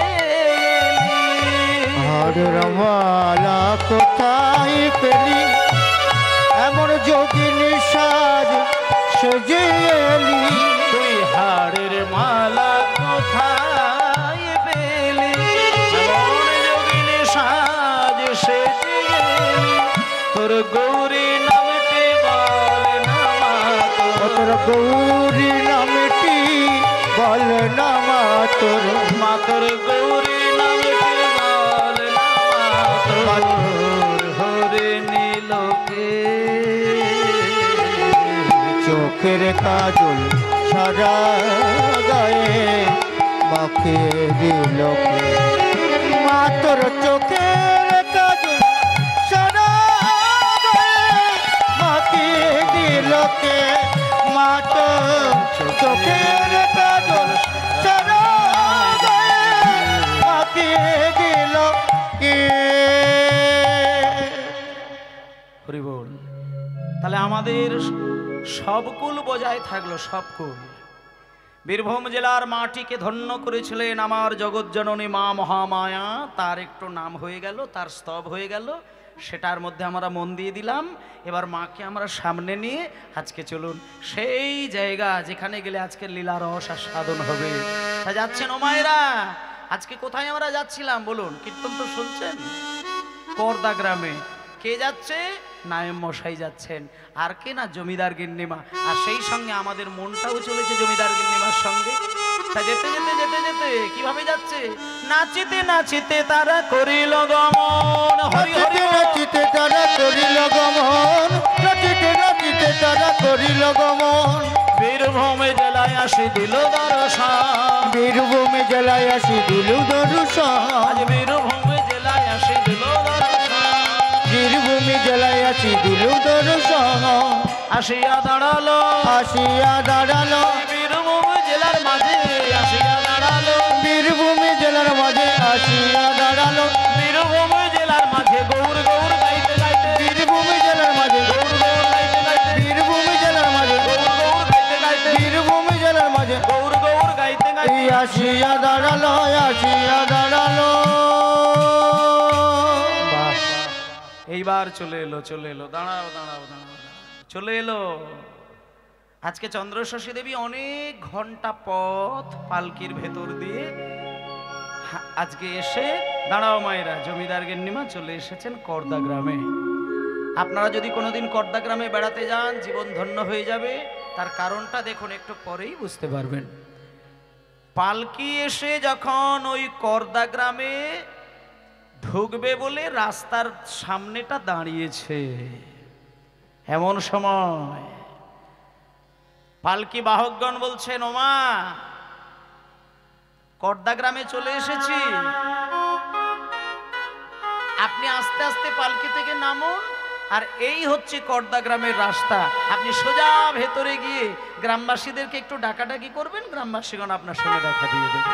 হাড়ের মালা কোথায় পেলি, এমন যোগিনী সাজ সেজে এলি। তুই হাড়ের মালা কোথায় পেলি, এমন যোগিনী সাজ সেজে তোর গৌরী নামটি বল না মা তোর গৌরী নামটি বল না মা তোর। মা তোর গৌরী নামটি বল না মা তোর হরে নীলকে। চোখের কাজল সারা গায়ে মাখিয়ে দিল কে। মা তোর চোখের কাজল সারা গায়ে মাখিয়ে দিল কে। মা তোর চোখের কাজল সারা গায়ে মাখিয়ে দিল কে। হরি বল। তাহলে আমাদের সব কুল বজায় থাকলো, সব কুল। বীরভূম জেলার মাটিকে ধন্য করেছিলেন আমার জগৎজননী মা মহামায়া, তার একটু নাম হয়ে গেল, তার স্তব হয়ে গেল, সেটার মধ্যে আমরা মন দিয়ে দিলাম। এবার মাকে আমরা সামনে নিয়ে আজকে চলুন সেই জায়গা যেখানে গেলে আজকে লীলা রস আস্বাদন হবে। তা যাচ্ছেন ও মায়েরা, আজকে কোথায় আমরা যাচ্ছিলাম বলুন? কীর্তন তো শুনছেন, করদা গ্রামে। কে যাচ্ছে? নায়েম মশাই যাচ্ছেন। আর কে না? জমিদার গিন্নিমা। আর সেই সঙ্গে আমাদের মনটাও চলেছে জমিদার গিন্নিমার সঙ্গে। তা যেতে যেতে যেতে যেতে কিভাবে যাচ্ছে? নাচিতে নাচিতে তারা করিল গমন। হরি হরি নাচিতে তারা করিল গমন, নাচিতে নাচিতে তারা করিল গমন। বীরভূমে জেলায় আসি দিল দর্শন। বীরভূমে জেলায় আসি দিল দর্শন। আজ বীরভূমে জেলায় আসি দিল দর্শন। বীরভূমে জেলায় আসি দিল দর্শন। আসিয়া দাঁড়ালো, আসিয়া দাঁড়ালো বীরভূম জেলার মাঝে আসিয়া দাঁড়ালো। বীরভূমি জেলার মাঝে আসিয়া দাঁড়ালো। বীরভূম জেলার মাঝে গৌর গৌর গাইতে গাইতে। বীরভূমি জেলার মাঝে গৌর গৌর গাইতে গাইতে। বীরভূমি জেলার মাঝে গৌর গৌর গাইতে গাইতে। বীরভূমি জেলার মাঝে গৌর গৌর গাইতে গাইতে। আসিয়া দাঁড়ালো, আসিয়া দাঁড়ালো। এইবার চলে এলো, চলে এলো। দাঁড়াও দাঁড়াও দাঁড়াও, চলে এলো। আজকে চন্দ্রশশী দেবী অনেক ঘন্টা পথ পালকির ভেতর দিয়ে আজকে এসে, দাঁড়াও মায়েরা, জমিদার গিন্নিমা চলে এসেছেন করদা গ্রামে। আপনারা যদি কোনোদিন করদা গ্রামে বেড়াতে যান, জীবন ধন্য হয়ে যাবে। তার কারণটা দেখুন, একটু পরেই বুঝতে পারবেন। পালকি এসে যখন ওই করদা গ্রামে ঢুকবে বলে রাস্তার সামনেটা দাঁড়িয়েছে, এমন সময় পালকি বাহকগণ বলছেন, ওমা করদা গ্রামে চলে এসেছি, আপনি আস্তে আস্তে পালকি থেকে নামুন। আর এই হচ্ছে করদা গ্রামের রাস্তা। আপনি সোজা ভেতরে গিয়ে গ্রামবাসীদেরকে একটু ডাকাডাকি করবেন, গ্রামবাসীগণ আপনার সঙ্গে দেখা দিয়ে দেবে।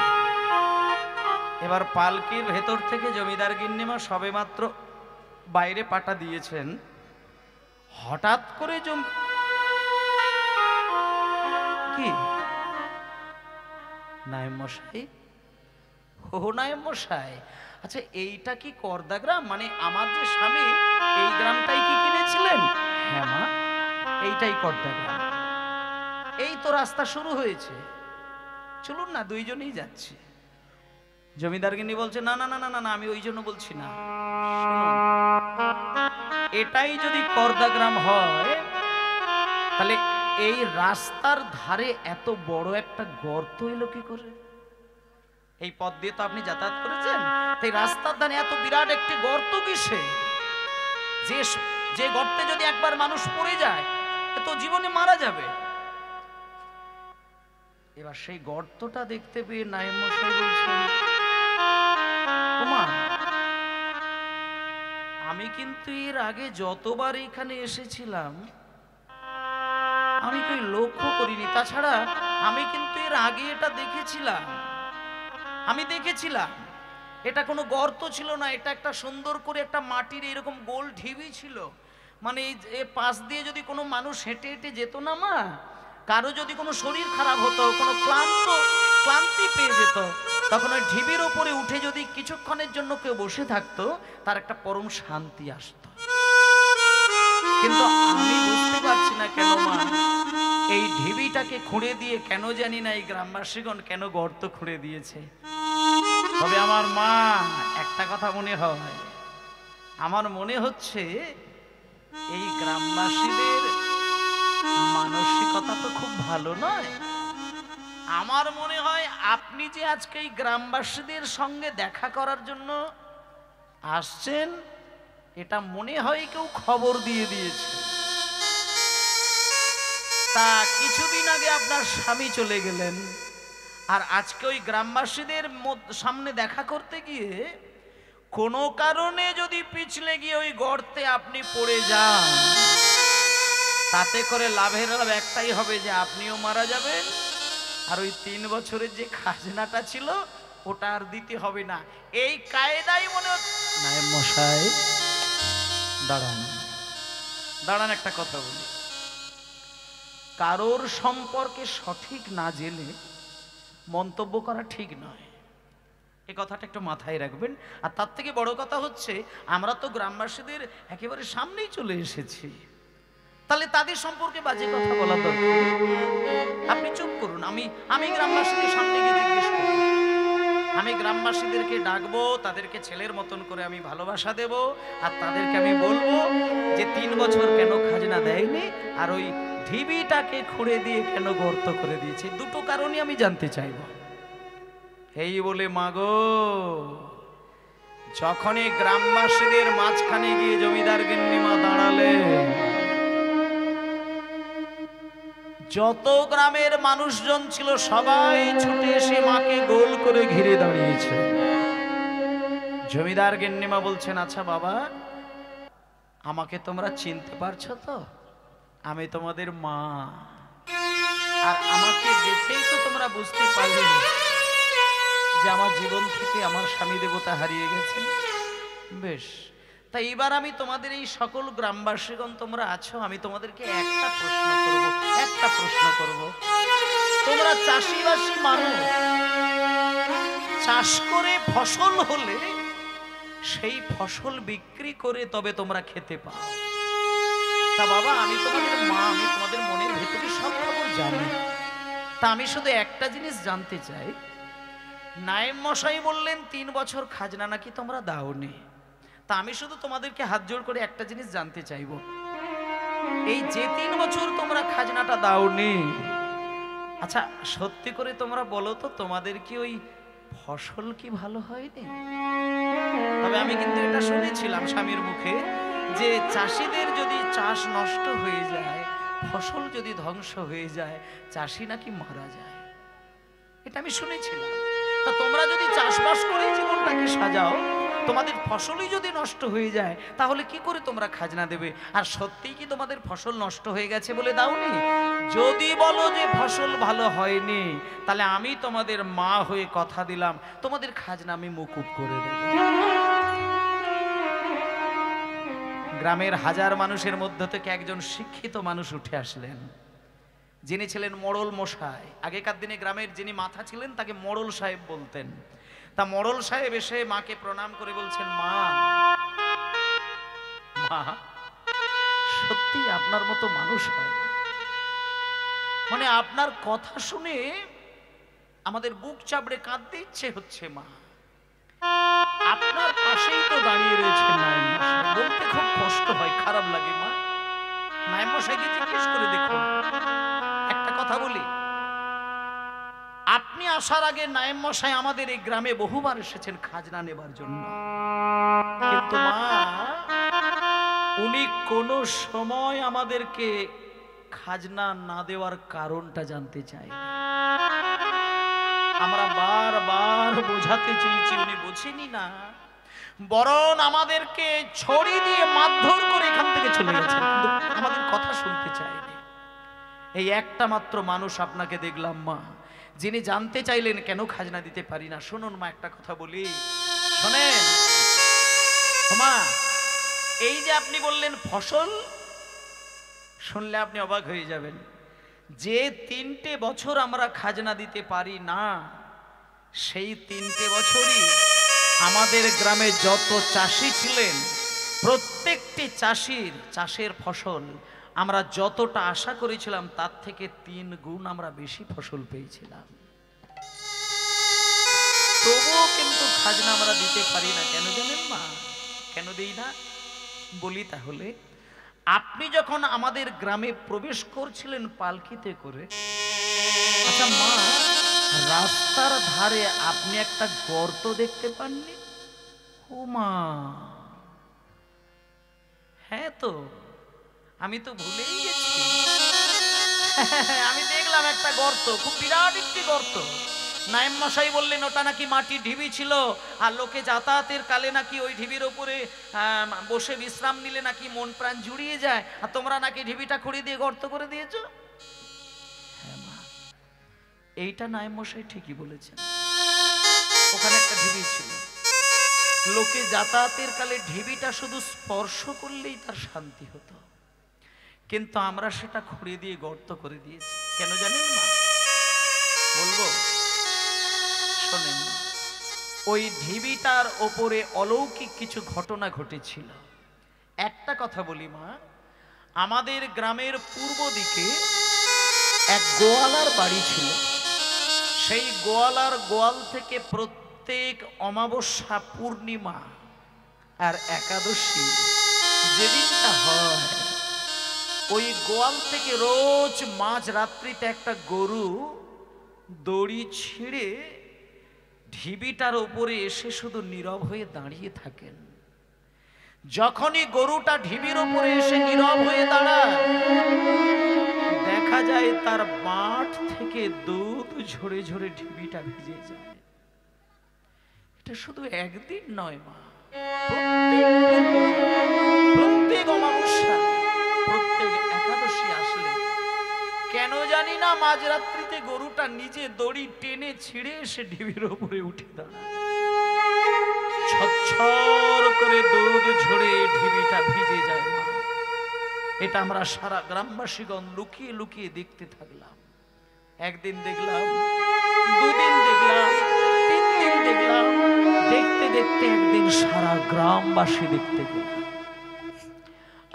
এবার পালকির ভেতর থেকে জমিদার গিন্নিমা সবেমাত্র বাইরে পাটা দিয়েছেন, হঠাৎ করে কি নায়েম মশাই, ও নায়েম মশাই, আচ্ছা এইটা কি করদা গ্রাম? মানে আমার যে স্বামী এই গ্রামটাই কি কিনেছিলেন? হ্যাঁ মা, এইটাই করদা গ্রাম। এই তো রাস্তা শুরু হয়েছে, চলুন না, দুইজনেই যাচ্ছি। জমিদার গিন্নি বলছে, না না না না না, আমি ওই জন্য বলছি না, এটাই যদি করদা গ্রাম হয় তাহলে এই রাস্তার ধারে এত বড় একটা গর্ত এলো কি করে? এই পথ দিয়ে তো আপনি যাতায়াত করেছেন, তাই রাস্তার ধারে এত বিরাট একটি গর্ত কিসে? যে গর্তে যদি একবার মানুষ পড়ে যায় তো জীবনে মারা যাবে। এবার সেই গর্তটা দেখতে পেয়ে নায়েম মশাই বলছেন, ওমা আমি কিন্তু এর আগে যতবার এখানে এসেছিলাম আমি কই লক্ষ্য করিনি, তাছাড়া আমি কিন্তু এর আগে এটা দেখেছিলাম, আমি দেখেছিলাম এটা কোনো গর্ত ছিল না, এটা একটা সুন্দর করে একটা মাটির এরকম গোল ঢিবি ছিল। মানে এই পাশ দিয়ে যদি কোনো মানুষ হেঁটে হেঁটে যেত না মা, কারো যদি কোনো শরীর খারাপ হতো, কোনো ক্লান্তি পেয়ে যেত, তখন ওই ঢিবির ওপরে উঠে যদি কিছুক্ষণের জন্য কেউ বসে থাকতো তার একটা পরম শান্তি আসতো। কিন্তু আমি বুঝতে পারছি না কেন মা এই ঢিবিটাকে খুঁড়ে দিয়ে, কেন জানি না এই গ্রামবাসীগণ কেন গর্ত খুঁড়ে দিয়েছে। তবে আমার মা একটা কথা মনে হয়, আমার মনে হচ্ছে এই গ্রামবাসীদের মানসিকতা তো খুব ভালো নয়। আমার মনে হয় আপনি যে আজকে এই গ্রামবাসীদের সঙ্গে দেখা করার জন্য আসছেন, এটা মনে হয় কেউ খবর দিয়ে দিয়েছে। তা কিছুদিন আগে আপনার স্বামী চলে গেলেন, আর আজকে ওই গ্রামবাসীদের সামনে দেখা করতে গিয়ে কোনো কারণে যদি পিছলে গিয়ে ওই গর্তে আপনি পড়ে যান, তাতে করে লাভের লাভ একটাই হবে যে আপনিও মারা যাবেন, আর ওই 3 বছরের যে খাজনাটা ছিল ওটা আর দিতে হবে না। এই কায়দাই মনে হচ্ছে। নায়েব মশাই দাঁড়ান দাঁড়ান, একটা কথা বলি, কারোর সম্পর্কে সঠিক না জেনে মন্তব্য করা ঠিক নয়, এই কথাটা একটু মাথায় রাখবেন। আর তার থেকে বড় কথা হচ্ছে আমরা তো গ্রামবাসীদের একেবারে সামনেই চলে এসেছি, তাহলে তাদের সম্পর্কে বাজে কথা বলা দরকার। আপনি চুপ করুন, আমি গ্রামবাসীদের সামনে গিয়ে জিজ্ঞেস করব। আমি গ্রামবাসীদেরকে ডাকবো, তাদেরকে ছেলের মতন করে আমি ভালোবাসা দেব, আর তাদেরকে আমি বলবো যে 3 বছর কেন খাজনা দেয়নি আর ওই ঢিবিটাকে খুঁড়ে দিয়ে কেন গর্ত করে দিয়েছে, দুটো কারণই আমি জানতে চাইব। এই বলে মাগো যখনই গ্রামবাসীদের মাঝখানে গিয়ে জমিদার গিন্নিমা দাঁড়ালে, যত গ্রামের মানুষজন ছিল সবাই ছুটে এসে মাকে গোল করে ঘিরে দাঁড়িয়েছে। জমিদার গিন্নিমা বলছেন, আচ্ছা বাবা, আমাকে তোমরা চিনতে পারছো তো? আমি তোমাদের মা, আর আমাকে দেখেই তো তোমরা বুঝতে পারলে যে আমার জীবন থেকে আমার স্বামী দেবতা হারিয়ে গেছে। বেশ, তাই এবার আমি তোমাদের এই সকল গ্রামবাসীগণ তোমরা আছো, আমি তোমাদেরকে একটা প্রশ্ন করব। তোমরা চাষিবাসী মানুষ, চাষ করে ফসল হলে সেই ফসল বিক্রি করে তবে তোমরা খেতে পাও। তা বাবা, আমি তোমাদের মা, আমি তোমাদের মনের ভেতরে সব খবর জানি। তা আমি শুধু একটা জিনিস জানতে চাই, নায়েব মশাই বললেন 3 বছর খাজনা নাকি তোমরা দাওনি। তা আমি শুধু তোমাদেরকে হাত জোড় করে একটা জিনিস জানতে চাইবো, এই যে 3 বছর তোমরা খাজনাটা দাওনি, আচ্ছা সত্যি করে তোমরা বলো তো, তোমাদের কি ওই ফসল কি ভালো হয়নি? তবে আমি কিন্তু এটা শুনেছিলাম স্বামীর মুখে যে চাষিদের যদি চাষ নষ্ট হয়ে যায়, ফসল যদি ধ্বংস হয়ে যায়, চাষি নাকি মারা যায়, এটা আমি শুনেছিলাম। তা তোমরা যদি চাষবাস করে জীবনটাকে সাজাও, তোমাদের ফসলই যদি নষ্ট হয়ে যায়, তাহলে কি করে তোমরা খাজনা দেবে? আর সত্যিই কি তোমাদের ফসল নষ্ট হয়ে গেছে বলে দাওনি? যদি বলো যে ফসল ভালো হয়নি, তাহলে আমি তোমাদের মা হয়ে কথা দিলাম, তোমাদের খাজনা আমি মকুব করে দেব। গ্রামের হাজার মানুষের মধ্য থেকে একজন শিক্ষিত মানুষ উঠে আসলেন, যিনি ছিলেন মোড়ল মশাই। আগেকার দিনে গ্রামের যিনি মাথা ছিলেন তাকে মোড়ল সাহেব বলতেন। তা মোড়ল সাহেব এসে মাকে প্রণাম করে বলছেন, মা, সত্যি আপনার মতো মানুষ হয় না, মানে আপনার কথা শুনে আমাদের বুক চাপড়ে কাঁদতে ইচ্ছে হচ্ছে। মা, আপনার পাশেই তো দাঁড়িয়ে রয়েছেন নায়েব মশাই, বলতে খুব কষ্ট হয়, খারাপ লাগে। মা, নায়েব মশাইকে জিজ্ঞেস করে দেখুন। একটা কথা বলি, আপনি আসার আগে নায়েব মশাই আমাদের এই গ্রামে বহুবার এসেছেন খাজনা নেবার জন্য, কিন্তু মা, উনি কোনো সময় আমাদেরকে খাজনা না দেওয়ার কারণটা জানতে চাই। আমরা বারবার বোঝাতে চেয়েছি, উনি বোঝেনি না, বরং আমাদেরকে ছড়ি দিয়ে মারধর করে এখান থেকে চলে গেছেন, কিন্তু আমাদের কথা শুনতে চায়নি। এই একটা মাত্র মানুষ আপনাকে দেখলাম মা, যিনি জানতে চাইলেন কেন খাজনা দিতে পারি না। শুনুন মা, একটা কথা বলি, শোনেন মা, এই যে আপনি বললেন ফসল, শুনলে আপনি অবাক হয়ে যাবেন। যে 3টে বছর আমরা খাজনা দিতে পারি না, সেই 3টে বছরই আমাদের গ্রামে যত চাষি ছিলেন, প্রত্যেকটি চাষির চাষের ফসল আমরা যতটা আশা করেছিলাম তার থেকে 3 গুণ আমরা বেশি ফসল পেয়েছিলাম। তবুও কিন্তু খাজনা আমরা দিতে পারি না। কেন জানেন মা? কেন দেই না বলি তাহলে। আপনি যখন আমাদের গ্রামে প্রবেশ করছিলেন পালকিতে করে, আচ্ছা মা, রাস্তার ধারে আপনি একটা গর্ত দেখতে পাননি? ও মা, হ্যাঁ তো, আমি তো ভুলেই গেছি। আমি দেখলাম একটা গর্ত, খুব বিরাট একটি গর্ত। নায়েব মশাই বললেন ওটা নাকি মাটির ঢিবি ছিল, আর লোকে যাতায়াতের কালে নাকি ওই ঢিবির ওপরে বসে বিশ্রাম নিলে নাকি মন প্রাণ জুড়িয়ে যায়, আর তোমরা নাকি ঢিবিটা খুঁড়ে দিয়ে গর্ত করে দিয়েছো। হ্যাঁ মা, এইটা নায়েব মশাই ঠিকই বলেছেন, ওখানে একটা ঢিবি ছিল, লোকে যাতায়াতের কালে ঢিবিটা শুধু স্পর্শ করলেই তার শান্তি হতো, কিন্তু আমরা সেটা খুঁড়ে দিয়ে গর্ত করে দিয়েছি। কেন জানেন মা? বলবো, শোনেন। ওই ঢিবিটার ওপরে অলৌকিক কিছু ঘটনা ঘটেছিল। একটা কথা বলি মা, আমাদের গ্রামের পূর্ব দিকে এক গোয়ালার বাড়ি ছিল। সেই গোয়ালার গোয়াল থেকে প্রত্যেক অমাবস্যা, পূর্ণিমা আর একাদশী যেদিনটা হয়, ওই গোয়াল থেকে রোজ মাঝ রাত্রিতে একটা গরু দড়ি ছিঁড়ে ঢিবিটার উপরে এসে শুধু নীরব হয়ে দাঁড়িয়ে থাকেন। যখনই গরুটা ঢিবির উপরে এসে নীরব হয়ে দাঁড়ায়, দেখা যায় তার বাঁট থেকে দুধ ঝরে ঝরে ঢিবিটা ভিজে যায়। এটা শুধু একদিন নয় মা, প্রত্যেক অমাবস্যা, প্রত্যেক একাদশী আসলে কেন জানি না মাঝরাত্রিতে গরুটা নিজে দড়ি টেনে ছিঁড়ে এসে ঢিবির উপরে উঠে দাঁড়ায়। ছচ্ছর করে দুধ ঝরে ঢিবিটা ভিজে যায় মা। এটা আমরা সারা গ্রামবাসীগণ লুকিয়ে লুকিয়ে দেখতে থাকলাম। একদিন দেখলাম, দুদিন দেখলাম, 3 দিন দেখলাম, দেখতে দেখতে একদিন সারা গ্রামবাসী দেখতে গেলাম।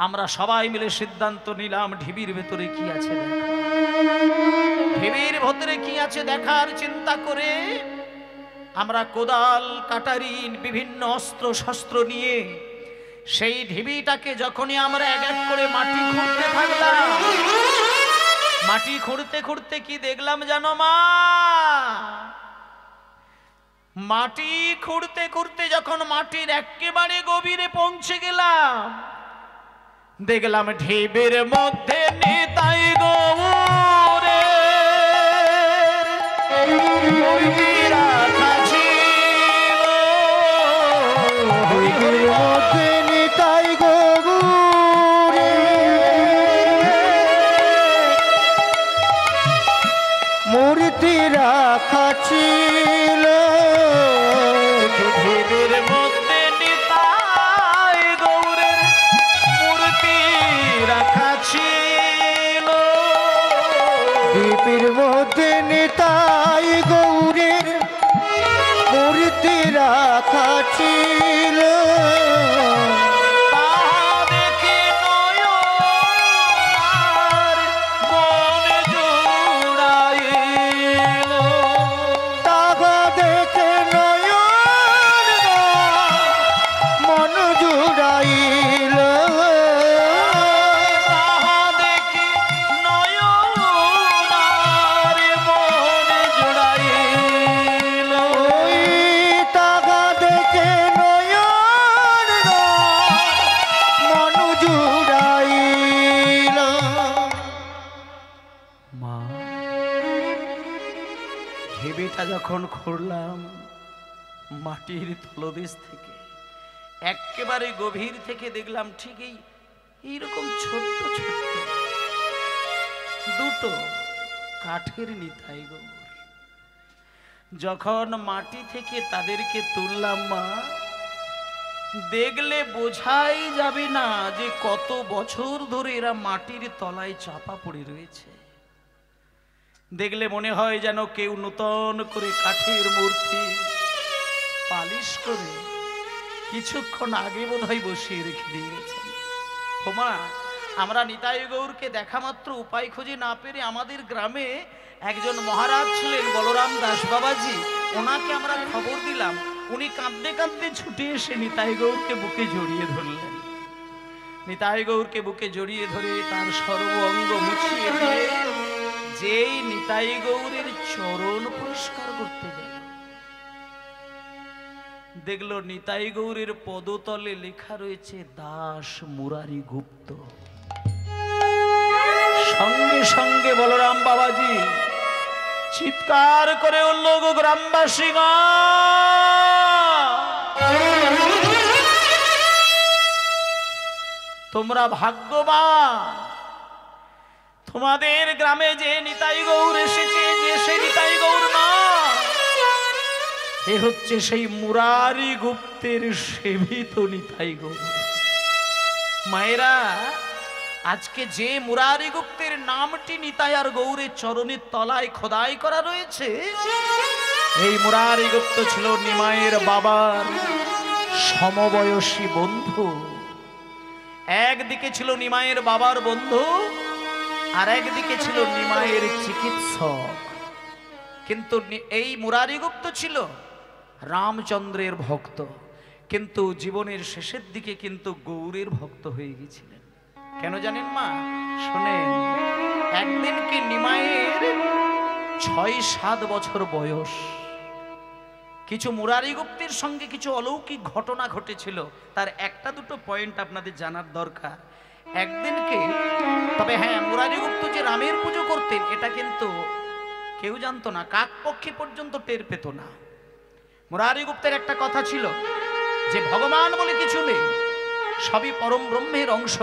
আমরা সবাই মিলে সিদ্ধান্ত নিলাম ঢিবির ভেতরে কি আছে দেখা। ঢিবির ভেতরে কি আছে দেখার চিন্তা করে আমরা কোদাল, কাটারি, বিভিন্ন অস্ত্র শস্ত্র নিয়ে সেই ঢিবিটাকে যখনই আমরা এক এক করে মাটি খুঁড়তে থাকলাম, মাটি খুঁড়তে খুঁড়তে কি দেখলাম জানো মা? মাটি খুঁড়তে খুঁড়তে যখন মাটির একেবারে গভীরে পৌঁছে গেলাম, দেখলাম ঢিবির মধ্যে নিতাই গৌরে রাখা ছিল। ঢিবির মধ্যে নিতাই গৌরে মূর্তি রাখা ছিল। ঢিবির মধ্যে নিতাই গৌরের মূর্তি রাখা ছিল। ঢিবির মধ্যে নিতাই গৌরের মূর্তি রাখা ছিল। তা দেখে নয়নার মন জুড়াইল। তাগা দেখে নয়ন মন জুড়াইল। তাহা দেখে নয়নার মন জুড়াইল। ওই তাগা দেখে নয়ন মন জুড়াইল। মা, ঢিবিটা যখন খুঁড়লাম মাটির তলদেশ থেকে, একেবারে গভীর থেকে দেখলাম ঠিক এইরকম ছোট্ট ছোট্ট দুটো কাঠের নিতাই গৌর। যখন মাটি থেকে তাদেরকে তুললাম মা, দেখলে বোঝাই যাবে না যে কত বছর ধরে এরা মাটির তলায় চাপা পড়ে রয়েছে। দেখলে মনে হয় যেন কেউ নূতন করে কাঠের মূর্তি পালিশ করে কিছুক্ষণ আগে বোধহয় বসিয়ে রেখে দিয়ে গেছেন। হোমা, আমরা নিতাই গৌরকে দেখা মাত্র উপায় খুঁজে না পেরে আমাদের গ্রামে একজন মহারাজ ছিলেন বলরাম দাস বাবাজি, ওনাকে আমরা খবর দিলাম। উনি কাঁদতে কাঁদতে ছুটে এসে নিতাই গৌরকে বুকে জড়িয়ে ধরলেন। নিতাই গৌরকে বুকে জড়িয়ে ধরে তার সর্ব অঙ্গ মুছিয়ে দিয়ে যেই নিতাই গৌরের চরণ পরিষ্কার করতে গেল, দেখলো নিতাই গৌরের পদতলে লেখা রয়েছে দাস মুরারি গুপ্ত। সঙ্গে সঙ্গে বলরাম বাবাজি চিৎকার করে উঠল, গো গ্রামবাসী, তোমরা ভাগ্যবান, তোমাদের গ্রামে যে নিতাই গৌর এসেছে, যে সেই নিতাই গৌর না, এ হচ্ছে সেই মুরারি গুপ্তের সেবিত নিতাই গৌর। মায়েরা, আজকে যে মুরারি গুপ্তের নামটি নিতাই আর গৌরের চরণের তলায় খোদাই করা রয়েছে, এই মুরারি গুপ্ত ছিল নিমাইয়ের বাবার সমবয়সী বন্ধু। একদিকে ছিল নিমাইয়ের বাবার বন্ধু, আর একদিকে ছিল নিমাইয়ের চিকিৎসক। কিন্তু এই মুরারি গুপ্ত ছিল রামচন্দ্রের ভক্ত, কিন্তু জীবনের শেষের দিকে কিন্তু গৌরের ভক্ত হয়ে গেছিলেন। কেন জানেন মা? শোনেন, একদিন কি নিমাইয়ের ৬-৭ বছর বয়স, কিছু মুরারি গুপ্তের সঙ্গে কিছু অলৌকিক ঘটনা ঘটেছিল। তার একটা দুটো পয়েন্ট আপনাদের জানার দরকার। একদিনকে, তবে হ্যাঁ, মুরারি গুপ্ত যে রামের পুজো করতেন এটা কিন্তু কেউ জানতো না, কাকপক্ষী পর্যন্ত টের পেত না। মুরারি গুপ্তের একটা কথা ছিল যে ভগবান বলে কিছু নেই, সবই পরম ব্রহ্মের অংশ।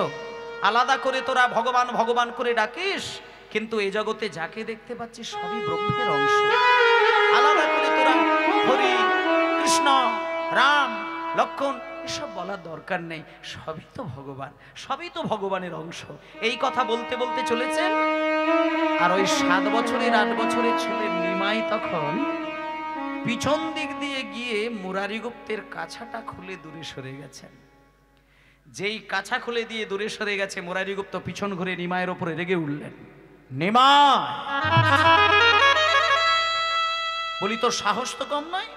আলাদা করে তোরা ভগবান ভগবান করে ডাকিস, কিন্তু এই জগতে যাকে দেখতে পাচ্ছিস সবই ব্রহ্মের অংশ। আলাদা করে তোরা হরি কৃষ্ণ রাম লক্ষণ এসব বলার দরকার নেই, সবই তো ভগবান, সবই তো ভগবানের অংশ। এই কথা বলতে বলতে চলেছেন। আর ওই 7 বছরের 8 বছরের ছেলে নিমাই তখন পিছন দিক দিয়ে গিয়ে মুরারি গুপ্তের কাছাটা খুলে দূরে সরে গেছেন। যেই কাছা খুলে দিয়ে দূরে সরে গেছে, মুরারি গুপ্ত পিছন ঘুরে নিমাইয়ের উপরে রেগে উঠলেন। নিমাই, বলি তোর সাহস তো কম নয়,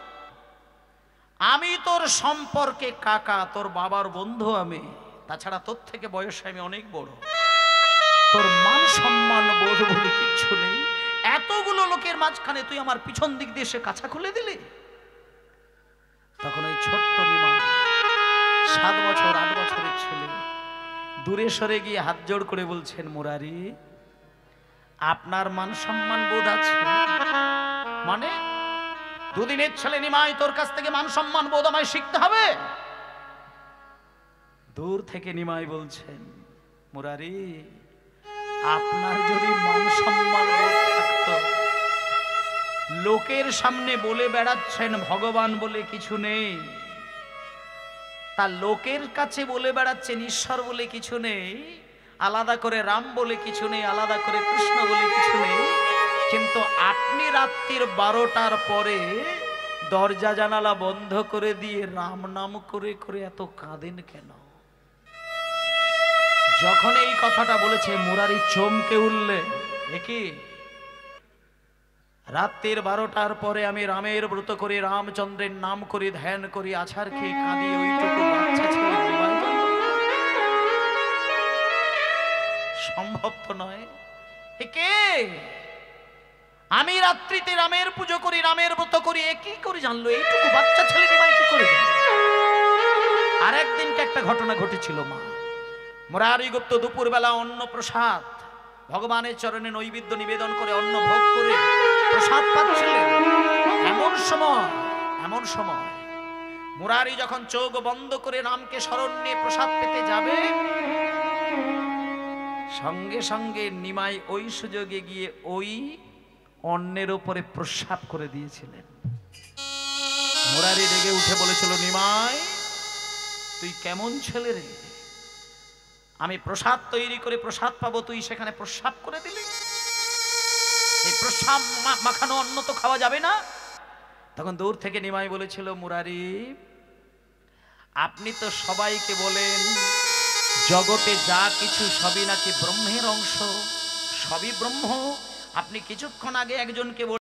আমি তোর সম্পর্কে কাকা, তোর বাবার বন্ধু আমি, তাছাড়া তোর থেকে বয়সে আমি অনেক বড়, তোর মান সম্মান বোধ বলে কিচ্ছু নেই, এতগুলো লোকের মাঝখানে তুই আমার পিছন দিক দিয়ে সে কাছা খুলে দিলি। তখন ওই ছোট্ট নিমাই 7 বছর 8 বছরের ছেলে দূরে সরে গিয়ে হাত জোড় করে বলছেন, মুরারি আপনার মান সম্মান বোধ আছে? মানে দুদিনের ছেলে নিমাই, তোর কাছ থেকে মান সম্মান বোধ আমায় শিখতে হবে? দূর থেকে নিমাই বলছেন, মুরারি আপনার যদি মান সম্মান বোধ থাকতো, লোকের সামনে বলে বেড়াচ্ছেন ভগবান বলে কিছু নেই, তা লোকের কাছে বলে বেড়াচ্ছেন ঈশ্বর বলে কিছু নেই, আলাদা করে রাম বলে কিছু নেই, আলাদা করে কৃষ্ণ বলে কিছু নেই, কিন্তু আপনি রাত্রির 12টার পরে দরজা জানালা বন্ধ করে দিয়ে রাম নাম করে করে এত কাঁদেন কেন? যখন এই কথাটা বলেছে মুরারি চমকে উঠলেন। একি রাত্রির 12টার পরে আমি রামের ব্রত করি, রামচন্দ্রের নাম করি, ধ্যান করি, আছাড় খেয়ে কাঁদি, ওইটুকু বাচ্চা ছেলে সম্ভব তো নয়। একে আমি রাত্রিতে রামের পুজো করি, রামের ব্রত করি, এ কি করে জানলো? এইটুকু বাচ্চা ছেলে নিমাই কি করে জানলো? আর একদিনকে একটা ঘটনা ঘটেছিল মা। মুরারি গুপ্ত দুপুরবেলা অন্ন প্রসাদ ভগবানের চরণে নৈবেদ্য নিবেদন করে অন্ন ভোগ করে প্রসাদ পাচ্ছিলেন। এমন সময় মুরারি যখন চোখ বন্ধ করে রামকে স্মরণ নিয়ে প্রসাদ পেতে যাবে, সঙ্গে সঙ্গে নিমাই ওই সুযোগে গিয়ে ওই অন্নের উপরে প্রসাদ করে দিয়েছিলেন। মুরারি রেগে উঠে বলেছিল, নিমাই তুই কেমন ছেলে রে, আমি প্রসাদ তৈরি করে প্রসাদ পাবো, তুই সেখানে প্রসাদ করে দিলি? এই প্রসাদ মাখানো অন্ন তো খাওয়া যাবে না। তখন দূর থেকে নিমাই বলেছিল, মুরারি আপনি তো সবাইকে বলেন জগতে যা কিছু সবই নাকি ব্রহ্মের অংশ, সবই ব্রহ্ম। আপনি কিছুক্ষণ আগে একজনকে